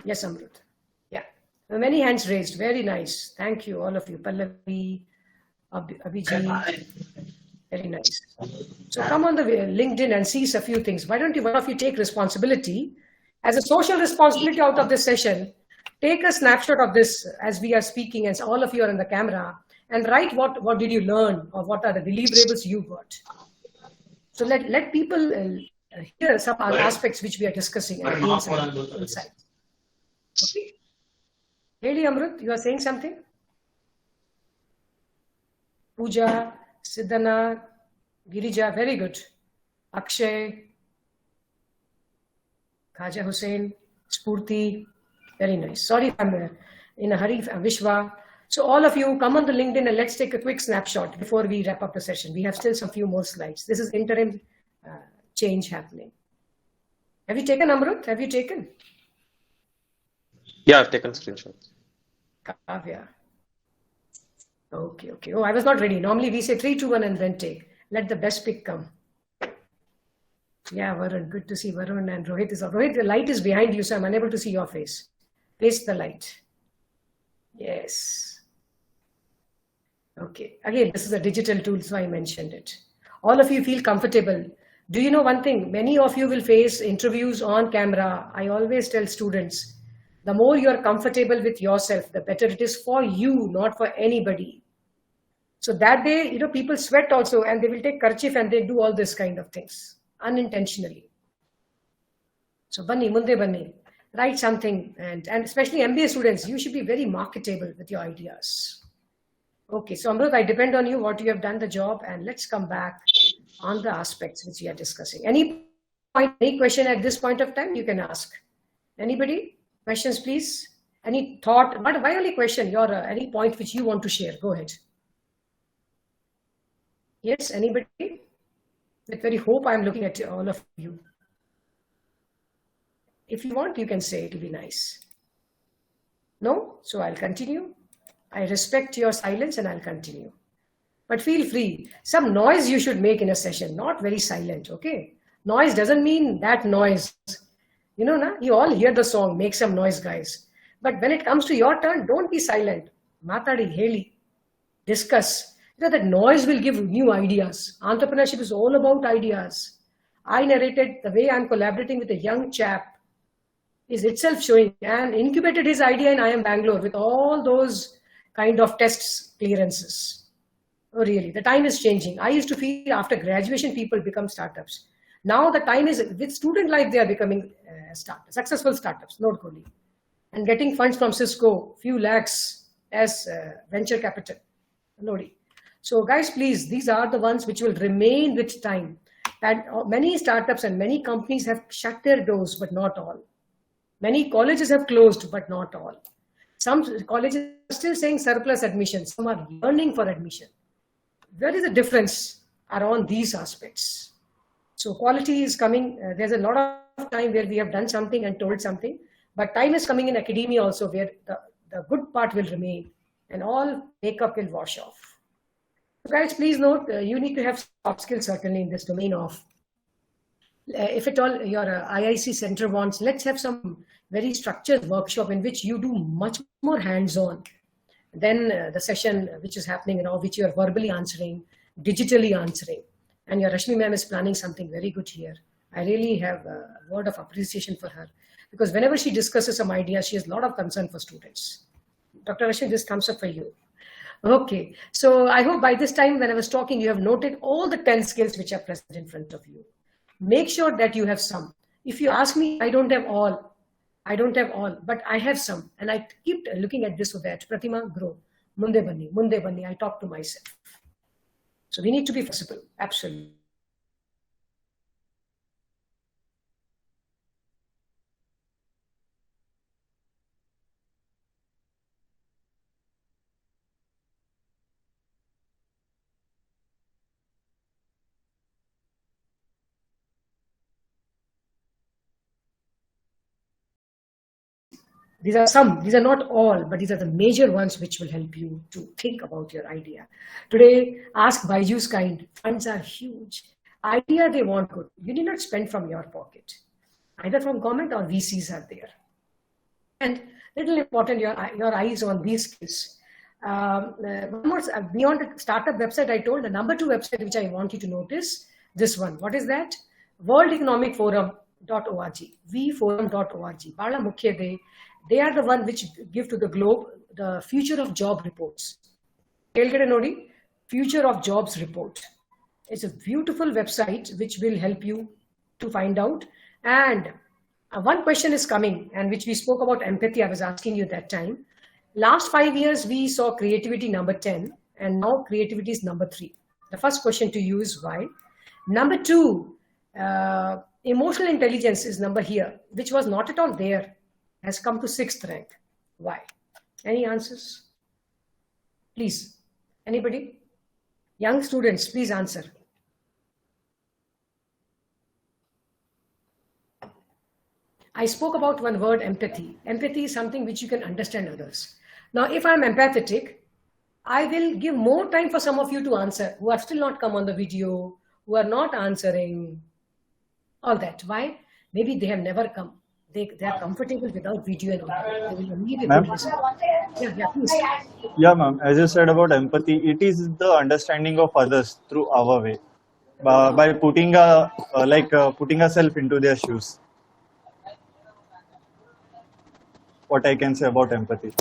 Yes, Amrut. Yeah. Many hands raised. Very nice. Thank you, all of you. Pallavi, Abhijit. Very nice. So come on the LinkedIn and see a few things. Why don't you, one of you, take responsibility as a social responsibility out of this session? Take a snapshot of this as we are speaking, and all of you are on the camera, and write what did you learn, or what are the deliverables you got. So let people hear some other aspects which we are discussing and gain some insights. Okay. Haley, Amrut, you are saying something? Pooja, Siddhana, Girija, very good. Akshay, Khaja Hussain, Spurti, very nice. Sorry if I'm in a hurry, Vishwa. So all of you come on the LinkedIn and let's take a quick snapshot before we wrap up the session. We have still some few more slides. This is interim change happening. Have you taken, Amrut? Have you taken? Yeah, I've taken screenshots. Kavya. Okay. Oh, I was not ready. Normally we say 3, 2, 1 and then take. Let the best pick come. Yeah, Varun. Good to see Varun and Rohit. Rohit, the light is behind you, so I'm unable to see your face. Face the light. Yes. Okay. Again, this is a digital tool, so I mentioned it. All of you feel comfortable. Do you know one thing? Many of you will face interviews on camera. I always tell students, the more you are comfortable with yourself, the better it is for you, not for anybody. So that day, people sweat also, and they will take kerchief and they do all this kind of things unintentionally. So Banni, Munde Banni, write something, and especially MBA students, you should be very marketable with your ideas. Okay, so Amrut, I depend on you, what you have done the job, and let's come back on the aspects which we are discussing. Any question at this point of time, you can ask. Anybody? Questions, please. Any thought? Why only question? Any point which you want to share? Go ahead. Yes, anybody? With very hope I'm looking at all of you. If you want, you can say it will be nice. No? So I'll continue. I respect your silence and I'll continue. But feel free. Some noise you should make in a session, not very silent, okay? Noise doesn't mean that noise. You all hear the song, make some noise, guys. But when it comes to your turn, don't be silent. Matadi, heli, discuss. That noise will give new ideas. Entrepreneurship is all about ideas. I narrated the way I'm collaborating with a young chap is itself showing, and incubated his idea in IIM Bangalore with all those kind of tests, clearances. Oh, really? The time is changing. I used to feel after graduation, people become startups. Now the time is, with student life, they are becoming successful startups, not only. And getting funds from Cisco, few lakhs as venture capital. Nodi. So guys, please, these are the ones which will remain with time. And many startups and many companies have shut their doors, but not all. Many colleges have closed, but not all. Some colleges are still saying surplus admission. Some are learning for admission. Where is the difference around these aspects? So quality is coming. There's a lot of time where we have done something and told something, but time is coming in academia also where the good part will remain and all makeup will wash off. So guys, please note, you need to have soft skills certainly in this domain of, if at all your IIC center wants, let's have some very structured workshop in which you do much more hands-on than the session which is happening now, which you are verbally answering, digitally answering. And your Rashmi ma'am is planning something very good here. I really have a word of appreciation for her because whenever she discusses some ideas, she has a lot of concern for students. Dr. Rashmi, this thumbs up for you. Okay, so I hope by this time when I was talking, you have noted all the 10 skills which are present in front of you. Make sure that you have some. If you ask me, I don't have all, but I have some. And I keep looking at this so that, Pratima, grow. Munde bani, I talk to myself. So we need to be flexible, absolutely. These are some, these are not all, but these are the major ones which will help you to think about your idea. Today, ask Baiju's kind. Funds are huge. Idea they want good. You need not spend from your pocket. Either from government or VCs are there. And little important, your eyes on these skills. One more, beyond the startup website, I told the number 2 website which I want you to notice, this one. What is that? World Economic Forum.org, vforum.org. Bala Mukhya they are the one which give to the globe the future of job reports. Future of jobs report. It's a beautiful website which will help you to find out. And one question is coming, and which we spoke about empathy. I was asking you that time. Last 5 years, we saw creativity number 10, and now creativity is number 3. The first question to you is why? Number 2, emotional intelligence is number here, which was not at all there. Has come to 6th rank. Why? Any answers? Please. Anybody? Young students, please answer. I spoke about one word, empathy. Empathy is something which you can understand others. Now, if I'm empathetic, I will give more time for some of you to answer who have still not come on the video, who are not answering, all that. Why? Maybe they have never come. They are comfortable without video and audio. They will only be able to listen. Yeah, please. Yeah, ma'am. As you said about empathy, it is the understanding of others through our way, by putting putting ourselves into their shoes. What I can say about empathy.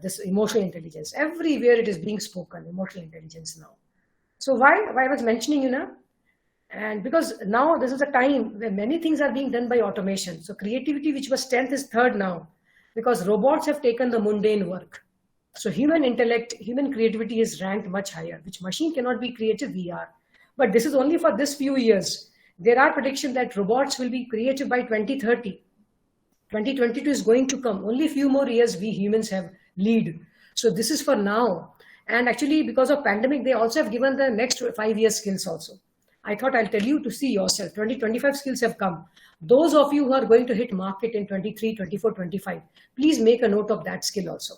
This emotional intelligence, everywhere it is being spoken, emotional intelligence now. So why I was mentioning, and because now this is a time where many things are being done by automation. So creativity, which was 10th, is 3rd now, because robots have taken the mundane work. So human intellect, human creativity is ranked much higher, which machine cannot be creative, we are. But this is only for this few years. There are predictions that robots will be creative by 2030. 2022 is going to come. Only a few more years we humans have lead. So this is for now. And actually, because of pandemic, they also have given the next 5 years skills also. I thought I'll tell you to see yourself. 2025 skills have come. Those of you who are going to hit market in 23, 24, 25, please make a note of that skill also.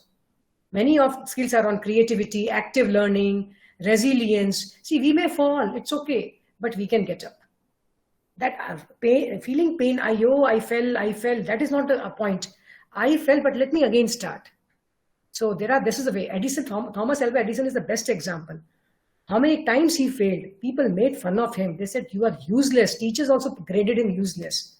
Many of skills are on creativity, active learning, resilience. See, we may fall, it's okay, but we can get up. That pain, feeling pain, I fell, that is not a point. I fell, but let me again start. So this is the way. Thomas Alva Edison is the best example. How many times he failed? People made fun of him. They said, you are useless. Teachers also graded him useless.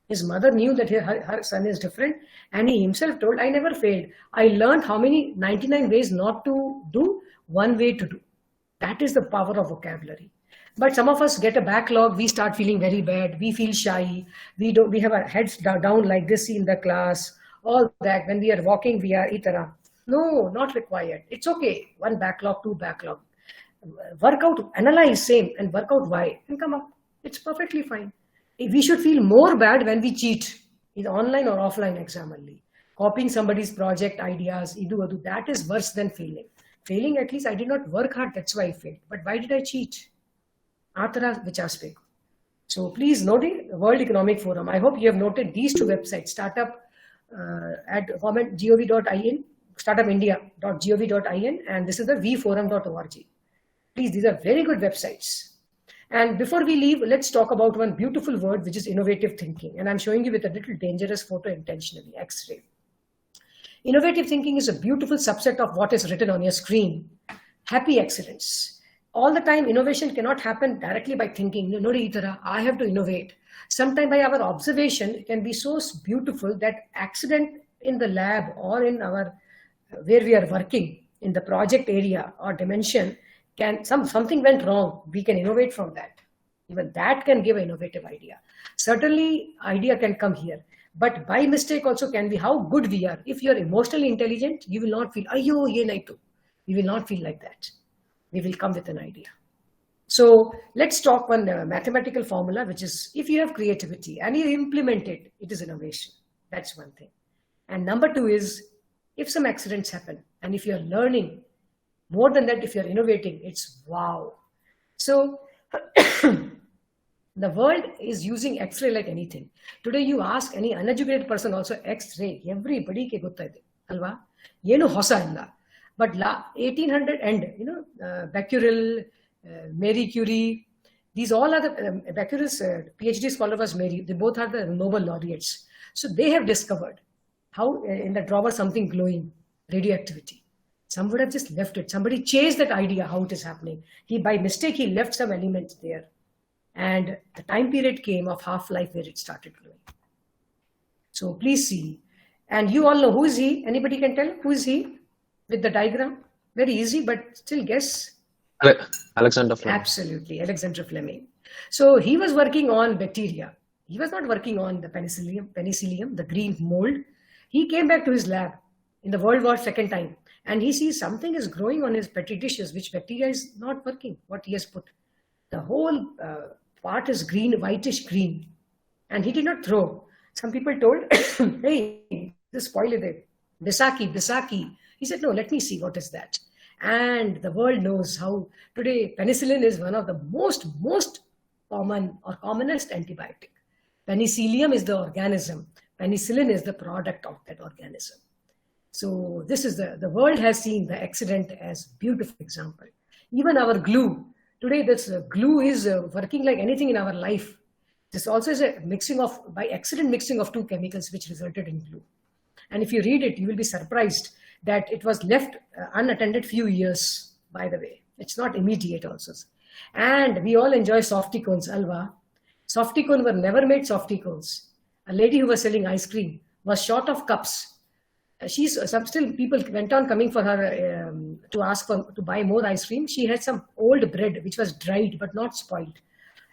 His mother knew that her son is different, and he himself told, I never failed. I learned how many 99 ways not to do, one way to do. That is the power of vocabulary. But some of us get a backlog. We start feeling very bad. We feel shy. We have our heads down like this in the class. All that. When we are walking, we are itara. No, not required. It's okay. One backlog, two backlog. Work out, analyze same and work out why and come up. It's perfectly fine. We should feel more bad when we cheat in online or offline exam only. Copying somebody's project ideas, that is worse than failing. Failing, at least I did not work hard, that's why I failed. But why did I cheat? So please note the World Economic Forum. I hope you have noted these two websites, startup at government.gov.in, startupindia.gov.in, and this is the vforum.org. Please, these are very good websites. And before we leave, let's talk about one beautiful word, which is innovative thinking. And I'm showing you with a little dangerous photo intentionally, X-ray. Innovative thinking is a beautiful subset of what is written on your screen. Happy excellence. All the time, innovation cannot happen directly by thinking, no, I have to innovate. Sometimes by our observation, it can be so beautiful that accident in the lab or in our, where we are working, in the project area or dimension, something went wrong, we can innovate from that. Even that can give an innovative idea. Certainly, idea can come here. But by mistake also can be how good we are. If you are emotionally intelligent, you will not feel, ayyo, ye nahi to. We will not feel like that. We will come with an idea. So let's talk one mathematical formula, which is if you have creativity and you implement it, it is innovation. That's one thing. And number two is if some accidents happen and if you're learning, more than that, if you're innovating, it's wow. So the world is using X-ray like anything. Today you ask any uneducated person also X-ray, everybody ke gottaide, alva? Yenu hosa illa. But 1800 end, Becquerel, Marie Curie, these all are the Becquerel's PhD scholar was Mary. They both are the Nobel laureates. So they have discovered how in the drawer something glowing, radioactivity. Some would have just left it. Somebody chased that idea how it is happening. By mistake, he left some elements there. And the time period came of half-life where it started glowing. So please see. And you all know who is he? Anybody can tell who is he with the diagram? Very easy, but still guess. Alexander Fleming. Absolutely, Alexander Fleming. So he was working on bacteria. He was not working on the penicillium, the green mold. He came back to his lab in the World War II time. And he sees something is growing on his petri dishes, which bacteria is not working, what he has put. The whole part is green, whitish green. And he did not throw. Some people told, hey, this spoiled it. Bisaki. He said, no, let me see what is that. And the world knows how today penicillin is one of the most common or commonest antibiotic. Penicillium is the organism. Penicillin is the product of that organism. So this is the world has seen the accident as beautiful example. Even our glue, today this glue is working like anything in our life. This also is a by accident mixing of two chemicals which resulted in glue. And if you read it, you will be surprised that it was left unattended few years, by the way. It's not immediate also. And we all enjoy softy cones, alva. Softy cones were never made softy cones. A lady who was selling ice cream was short of cups. Still people went on coming for her to ask to buy more ice cream. She had some old bread which was dried but not spoiled,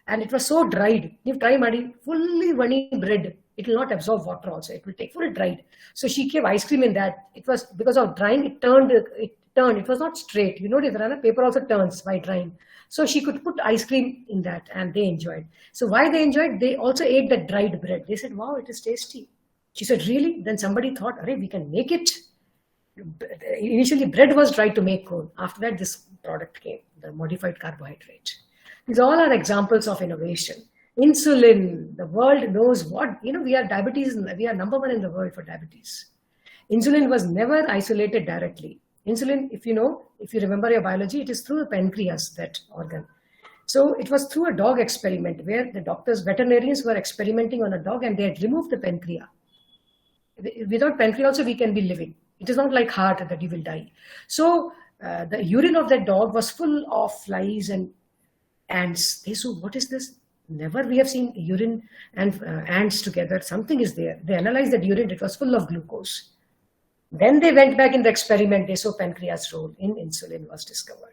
and it was so dried. You try Madi, fully runny bread. It will not absorb water also. It will take full dried. So she gave ice cream in that. It was because of drying. It turned. It was not straight. The paper also turns by drying. So she could put ice cream in that, and they enjoyed. So why they enjoyed? They also ate that dried bread. They said, "Wow, it is tasty." She said, really? Then somebody thought, we can make it. Initially, bread was tried to make cone. After that, this product came, the modified carbohydrate. These all are examples of innovation. Insulin, the world knows what, we are diabetes, we are number one in the world for diabetes. Insulin was never isolated directly. Insulin, if you remember your biology, it is through the pancreas, that organ. So it was through a dog experiment where the veterinarians were experimenting on a dog and they had removed the pancreas. Without pancreas also we can be living. It is not like heart that you will die. So the urine of that dog was full of flies and ants. They said, what is this? Never we have seen urine and ants together. Something is there. They analyzed that urine. It was full of glucose. Then they went back in the experiment. They saw pancreas role in insulin was discovered.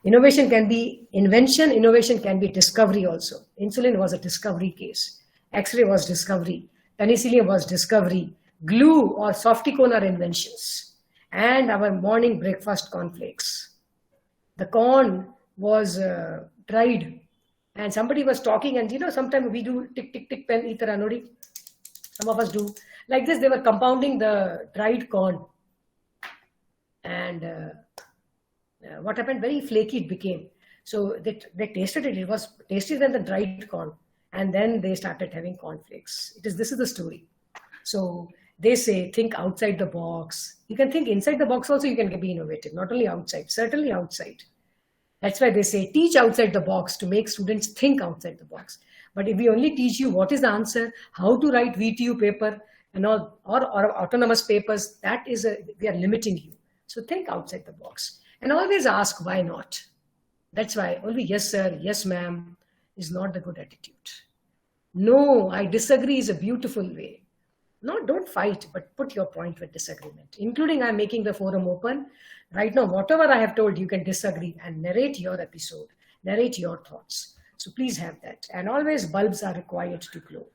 Innovation can be invention. Innovation can be discovery also. Insulin was a discovery case. X-ray was discovery. Penicillin was discovery. Glue or softicone are inventions. And our morning breakfast cornflakes. The corn was dried. And somebody was talking, and sometimes we do tick, tick, tick, pen, itara, nodi. Some of us do. Like this, they were compounding the dried corn. And what happened? Very flaky it became. So they tasted it. It was tastier than the dried corn. And then they started having cornflakes. This is the story. So they say, think outside the box. You can think inside the box also, you can be innovative, not only outside, certainly outside. That's why they say, teach outside the box to make students think outside the box. But if we only teach you what is the answer, how to write VTU paper and all, or autonomous papers, we are limiting you. So think outside the box. And always ask, why not? That's why only yes, sir, yes, ma'am is not the good attitude. No, I disagree is a beautiful way. No, don't fight, but put your point with disagreement, including I'm making the forum open. Right now, whatever I have told, you can disagree and narrate your episode, narrate your thoughts. So please have that. And always bulbs are required to glow.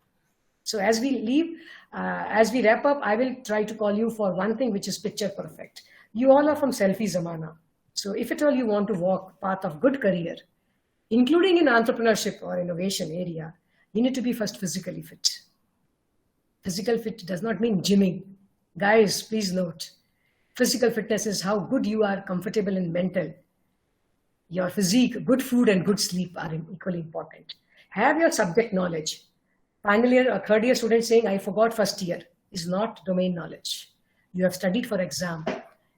So as we leave, as we wrap up, I will try to call you for one thing, which is picture perfect. You all are from Selfie Zamana. So if at all you want to walk path of good career, including in entrepreneurship or innovation area, you need to be first physically fit. Physical fit does not mean gymming. Guys, please note, physical fitness is how good you are, comfortable and mental. Your physique, good food and good sleep are equally important. Have your subject knowledge. Final year or third year student saying, I forgot first year is not domain knowledge. You have studied for exam.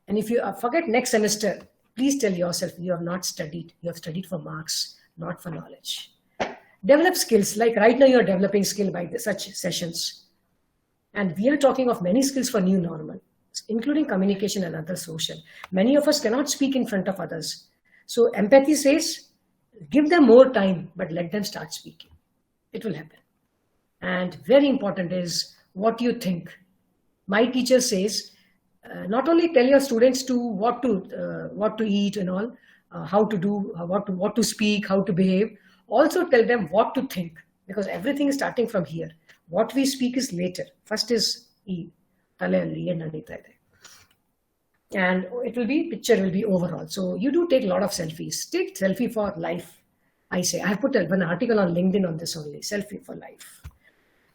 And if you forget next semester, please tell yourself you have not studied. You have studied for marks, not for knowledge. Develop skills. Like right now you're developing skill by such sessions. And we are talking of many skills for new normal, including communication and other social. Many of us cannot speak in front of others. So empathy says, give them more time, but let them start speaking. It will happen. And very important is what you think. My teacher says, not only tell your students to what to eat and all, how to do, what to speak, how to behave. Also tell them what to think, because everything is starting from here. What we speak is later. First is E. And picture will be overall. So you do take a lot of selfies. Take selfie for life. I say, I have put one article on LinkedIn on this only, selfie for life.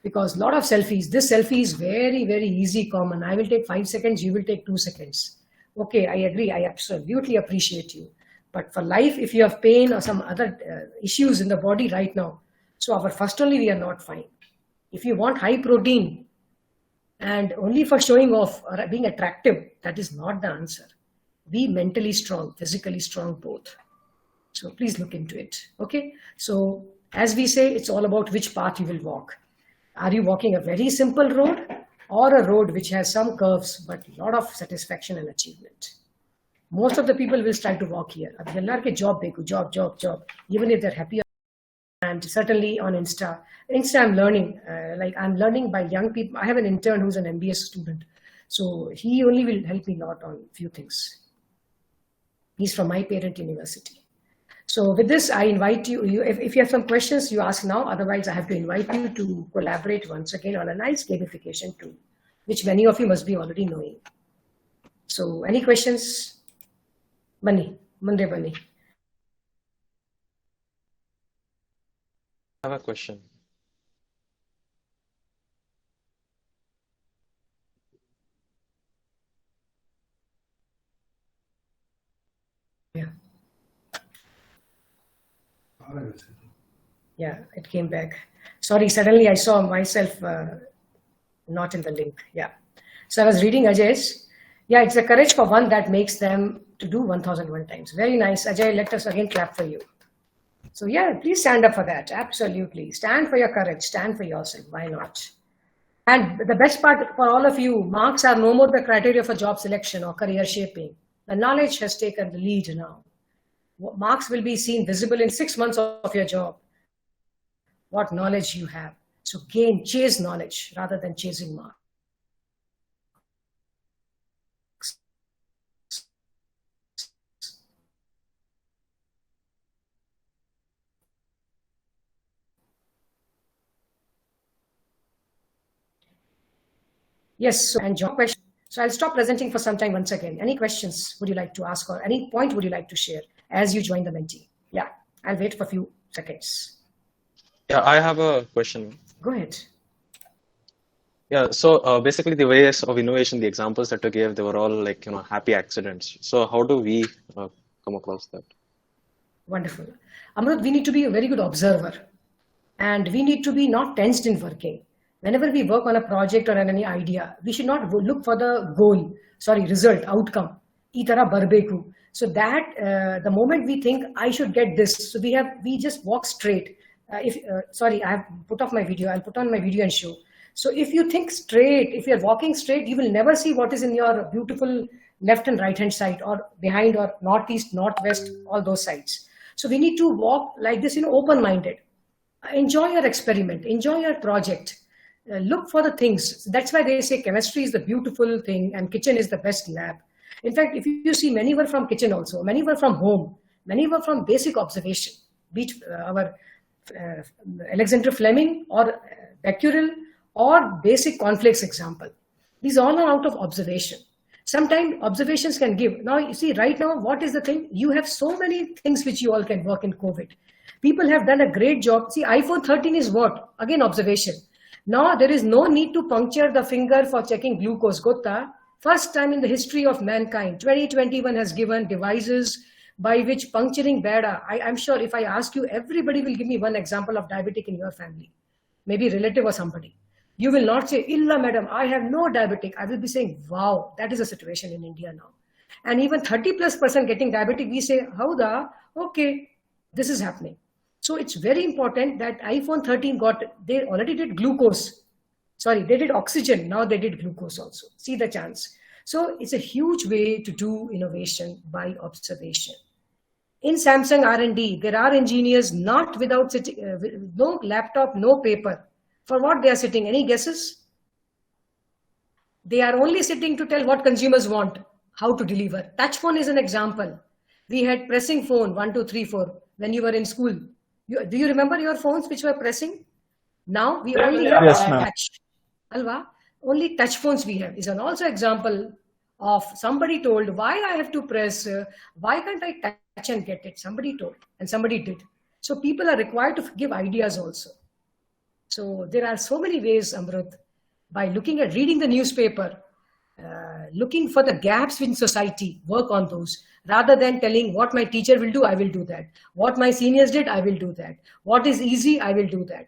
Because a lot of selfies, this selfie is very, very easy, common. I will take 5 seconds, you will take 2 seconds. Okay, I agree. I absolutely appreciate you. But for life, if you have pain or some other issues in the body right now, so our first only we are not fine. If you want high protein and only for showing off or being attractive, that is not the answer. Be mentally strong, physically strong, both. So please look into it. Okay. So as we say, it's all about which path you will walk. Are you walking a very simple road or a road which has some curves, but a lot of satisfaction and achievement? Most of the people will try to walk here. Job, even if they're happy. And certainly on Insta I'm learning, I'm learning by young people. I have an intern who's an MBS student. So he only will help me a lot on few things. He's from my parent university. So with this, I invite you, if you have some questions, you ask now. Otherwise, I have to invite you to collaborate once again on a nice gamification tool, which many of you must be already knowing. So any questions? Monday. I have a question. Yeah. Yeah, it came back. Sorry, suddenly I saw myself not in the link. Yeah. So I was reading Ajay's. Yeah, it's the courage for one that makes them to do 1001 times. Very nice. Ajay, let us again clap for you. So yeah, please stand up for that. Absolutely. Stand for your courage. Stand for yourself. Why not? And the best part for all of you, marks are no more the criteria for job selection or career shaping. The knowledge has taken the lead now. Marks will be seen visible in 6 months of your job. What knowledge you have. So chase knowledge rather than chasing marks. Yes, so, and John, question. So I'll stop presenting for some time once again. Any questions would you like to ask or any point would you like to share as you join the mentee? Yeah, I'll wait for a few seconds. Yeah, I have a question. Go ahead. Yeah, so basically the ways of innovation, the examples that you gave, they were all like, happy accidents. So how do we come across that? Wonderful. Amrut, we need to be a very good observer and we need to be not tensed in working. Whenever we work on a project or on any idea, we should not look for the result, outcome. So that the moment we think I should get this, so we just walk straight. I have put off my video. I'll put on my video and show. So if you think straight, if you're walking straight, you will never see what is in your beautiful left and right hand side or behind or northeast, northwest, all those sides. So we need to walk like this, open-minded. Enjoy your experiment, enjoy your project. Look for the things. That's why they say chemistry is the beautiful thing and kitchen is the best lab. In fact, if you see, many were from kitchen also, many were from home, many were from basic observation, be it our Alexander Fleming or Becquerel or basic conflicts example. These all are out of observation. Sometimes observations can give. Now, you see, right now, what is the thing? You have so many things which you all can work in COVID. People have done a great job. See, iPhone 13 is what? Again, observation. Now, there is no need to puncture the finger for checking glucose. Gotta. First time in the history of mankind, 2021 has given devices by which puncturing bada. I'm sure if I ask you, everybody will give me one example of diabetic in your family. Maybe relative or somebody. You will not say, Illa madam, I have no diabetic. I will be saying, wow, that is a situation in India now. And even 30+% getting diabetic, we say, howda, okay, this is happening. So it's very important that iPhone 13 they already did glucose. Sorry, they did oxygen. Now they did glucose also. See the chance. So it's a huge way to do innovation by observation. In Samsung R&D, there are engineers not without sitting, no laptop, no paper. For what they are sitting? Any guesses? They are only sitting to tell what consumers want, how to deliver. Touch phone is an example. We had pressing phone, 1, 2, 3, 4, when you were in school. Do you remember your phones which were pressing? Now we only have touch. Alva, only touch phones we have. Is an also example of somebody told, why I have to press, why can't I touch and get it? Somebody told and somebody did. So people are required to give ideas also. So there are so many ways, Amrut, by reading the newspaper, looking for the gaps in society, work on those, rather than telling what my teacher will do, I will do that. What my seniors did, I will do that. What is easy, I will do that.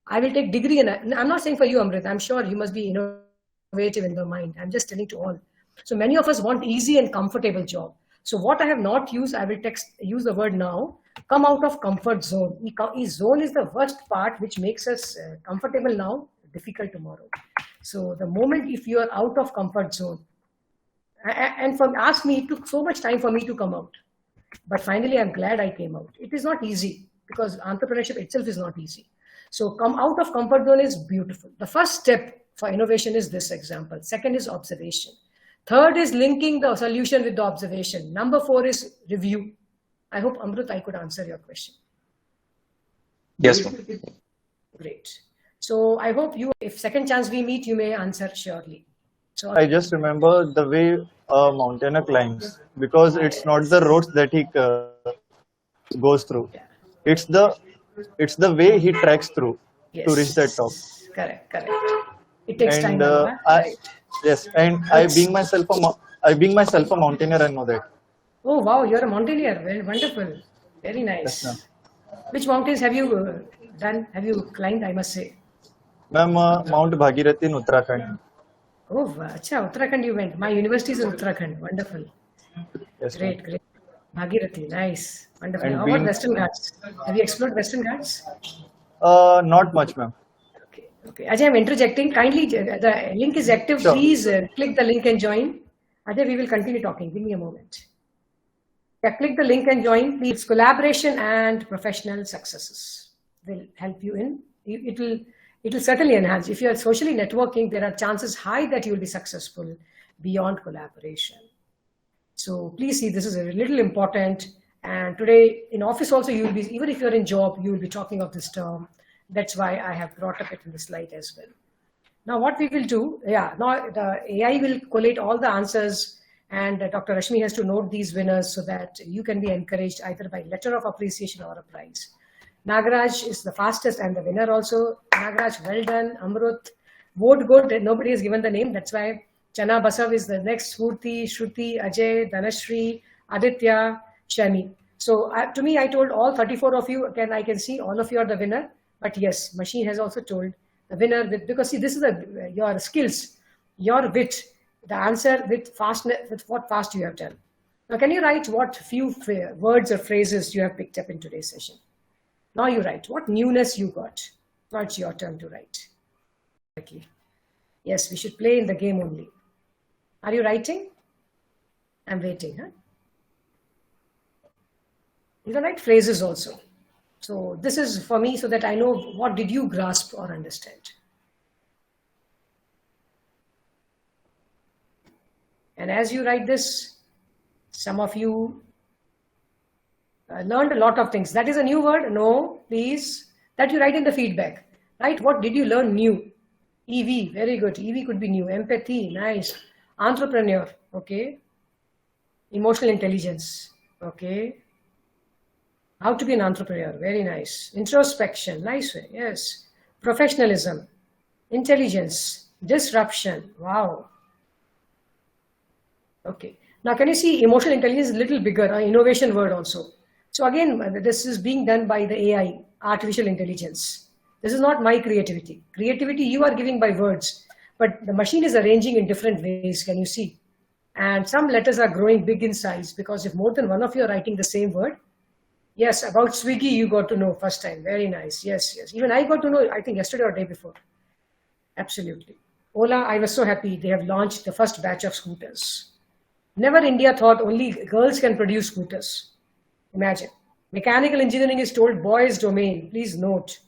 I will take degree, and I'm not saying for you, Amrit, I'm sure you must be innovative in your mind. I'm just telling to all. So many of us want easy and comfortable job. So what I have not used, I will use the word now, come out of comfort zone. Zone is the worst part which makes us comfortable now, difficult tomorrow. So the moment if you are out of comfort zone, and ask me, it took so much time for me to come out. But finally, I'm glad I came out. It is not easy because entrepreneurship itself is not easy. So come out of comfort zone is beautiful. The first step for innovation is this example. Second is observation. Third is linking the solution with the observation. Number 4 is review. I hope, Amrut, I could answer your question. Yes, ma'am. Great. So I hope if second chance we meet, you may answer surely. So I just remember the way a mountaineer climbs, because it's not the roads that he goes through. It's the way he treks through to reach that top. Correct. It takes time. Yes, and I being myself a mountaineer, I know that. Oh wow, you're a mountaineer. Well, wonderful. Very nice. Yes, which mountains have you done? Have you climbed? I must say. Ma'am, Mount Bhagirathi in Uttarakhand. Oh, acha, Uttarakhand you went. My university is in Uttarakhand. Wonderful. Yes, great. Bhagirathi, nice. Wonderful. And how about Western Ghats? Have you explored Western Ghats? Not much, ma'am. Okay. Ajay, I'm interjecting. Kindly, the link is active. Sure. Please click the link and join. Ajay, we will continue talking. Give me a moment. Yeah, click the link and join. Please, collaboration and professional successes will help you in. It will certainly enhance. If you are socially networking, there are chances high that you will be successful beyond collaboration. So please see, this is a little important. And today in office also, you will be, even if you're in job, you will be talking of this term. That's why I have brought up it in the slide as well. Now what we will do, now the AI will collate all the answers, and Dr. Rashmi has to note these winners so that you can be encouraged either by letter of appreciation or a prize. Nagaraj is the fastest and the winner also. Nagaraj, well done. Amrut, vote good. Nobody has given the name. That's why Chana Basav is the next. Smurti, Shruti, Ajay, Dhanashri, Aditya, Shani. So to me, I told all 34 of you, again, I can see all of you are the winner. But yes, machine has also told the winner with, because see, this is your skills, your wit, the answer with fastness, with what fast you have done. Now, can you write what few words or phrases you have picked up in today's session? Now you write what newness you got. Now it's your turn to write. Okay. Yes, we should play in the game only. Are you writing? I'm waiting, huh? You can write phrases also. So this is for me so that I know what did you grasp or understand. And as you write this, some of you learned a lot of things. That is a new word? No, please. That you write in the feedback. Right? What did you learn new? EV, very good. EV could be new. Empathy, nice. Entrepreneur, okay. Emotional intelligence, okay. How to be an entrepreneur, very nice. Introspection, nice way, yes. Professionalism, intelligence, disruption, wow. Okay. Now, can you see emotional intelligence is a little bigger, innovation word also. So again, this is being done by the AI, artificial intelligence. This is not my creativity. Creativity you are giving by words, but the machine is arranging in different ways, can you see? And some letters are growing big in size because if more than one of you are writing the same word, yes, about Swiggy you got to know first time, very nice, yes, yes. Even I got to know, I think yesterday or day before. Absolutely. Ola, I was so happy they have launched the first batch of scooters. Never India thought only girls can produce scooters. Imagine. Mechanical engineering is told boys' domain. Please note.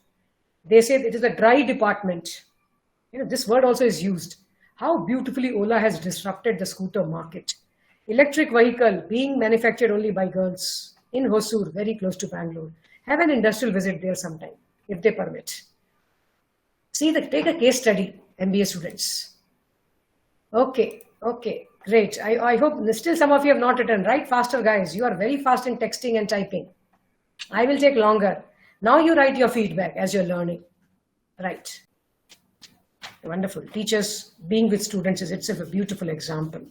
They say it is a dry department. You know, this word also is used. How beautifully Ola has disrupted the scooter market. Electric vehicle being manufactured only by girls in Hosur, very close to Bangalore. Have an industrial visit there sometime, if they permit. See, take a case study, MBA students. Okay, great. I hope still some of you have not written. Write faster, guys. You are very fast in texting and typing. I will take longer. Now you write your feedback as you're learning. Right. Wonderful. Teachers being with students is itself a beautiful example.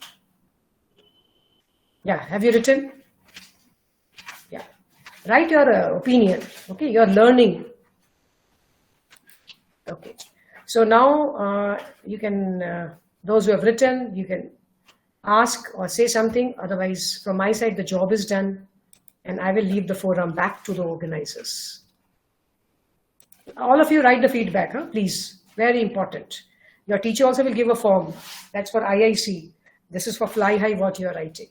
Yeah, have you written? Yeah. Write your opinion. Okay, you're learning. Okay. So now you can, those who have written, you can ask or say something. Otherwise, from my side, the job is done. And I will leave the forum back to the organizers. All of you write the feedback, please. Very important. Your teacher also will give a form. That's for IIC. This is for Fly High, what you're writing.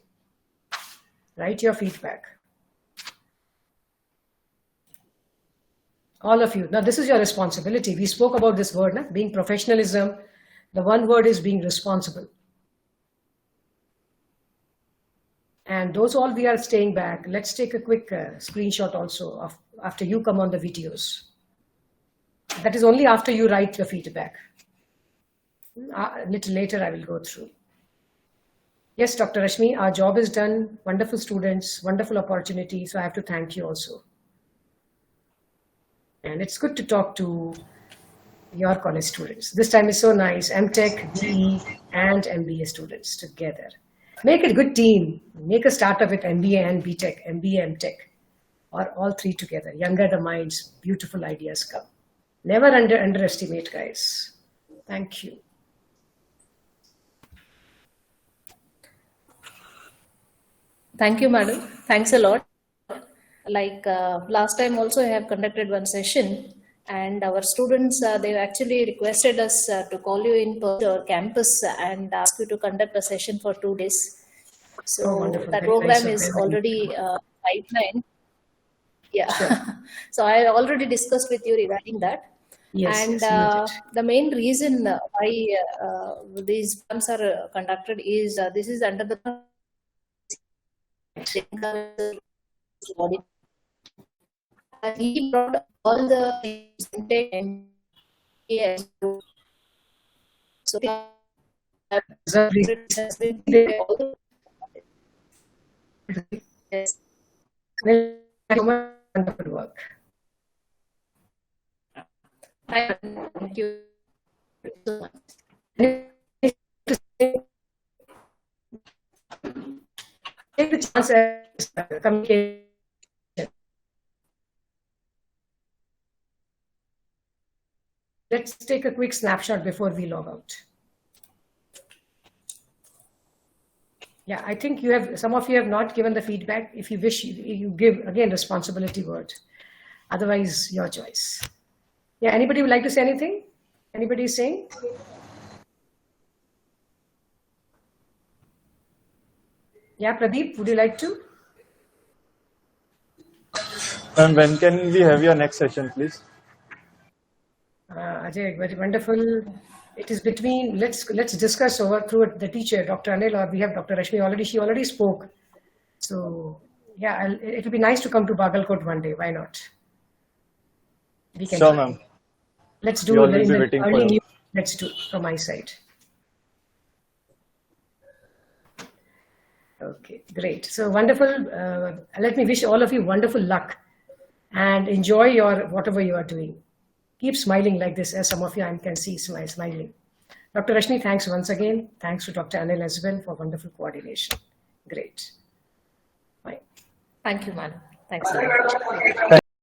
Write your feedback. All of you. Now, this is your responsibility. We spoke about this word, being professionalism. The one word is being responsible. And those all we are staying back. Let's take a quick screenshot also of after you come on the videos. That is only after you write your feedback. A little later I will go through. Yes, Dr. Rashmi, our job is done. Wonderful students, wonderful opportunity. So I have to thank you also. And it's good to talk to your college students. This time is so nice. MTech, BE, and MBA students together. Make it a good team. Make a startup with MBA and BTech, MBA, MTech, or all three together. Younger the minds, beautiful ideas come. Never underestimate, guys. Thank you. Thank you, madam. Thanks a lot. Like last time also I have conducted one session And our students, they actually requested us to call you in person or campus and ask you to conduct a session for 2 days. So Oh, wonderful. that Very nice program of is them. already pipeline. Yeah. Sure. So I already discussed with you regarding that. Yes, And yes, noted. the main reason why these programs are conducted is this is under the body. He brought all the intake and yes. So has been all yes. Wonderful work. Thank you so much. Take the chance as communication. Let's take a quick snapshot before we log out. Yeah, I think you have, some of you have not given the feedback. If you wish, you give, again, responsibility word. Otherwise, your choice. Yeah, anybody would like to say anything? Anybody saying? Yeah, Pradeep, would you like to? And when can we have your next session, please? Ajay, very wonderful. It is between, let's discuss over through the teacher, Dr. Anil, or we have Dr. Rashmi already, she already spoke. So yeah, it will be nice to come to Bagalkot one day. Why not? We can Sure, try. ma'am. Let's We do all it will in be the waiting for early you. new, let's do from my side. Okay, great. So wonderful. Let me wish all of you wonderful luck and enjoy your whatever you are doing. Keep smiling like this, as some of you I can see smiling. Dr. Rashmi, thanks once again. Thanks to Dr. Anil as well for wonderful coordination. Great. Bye. Thank you, madam. Thanks so much.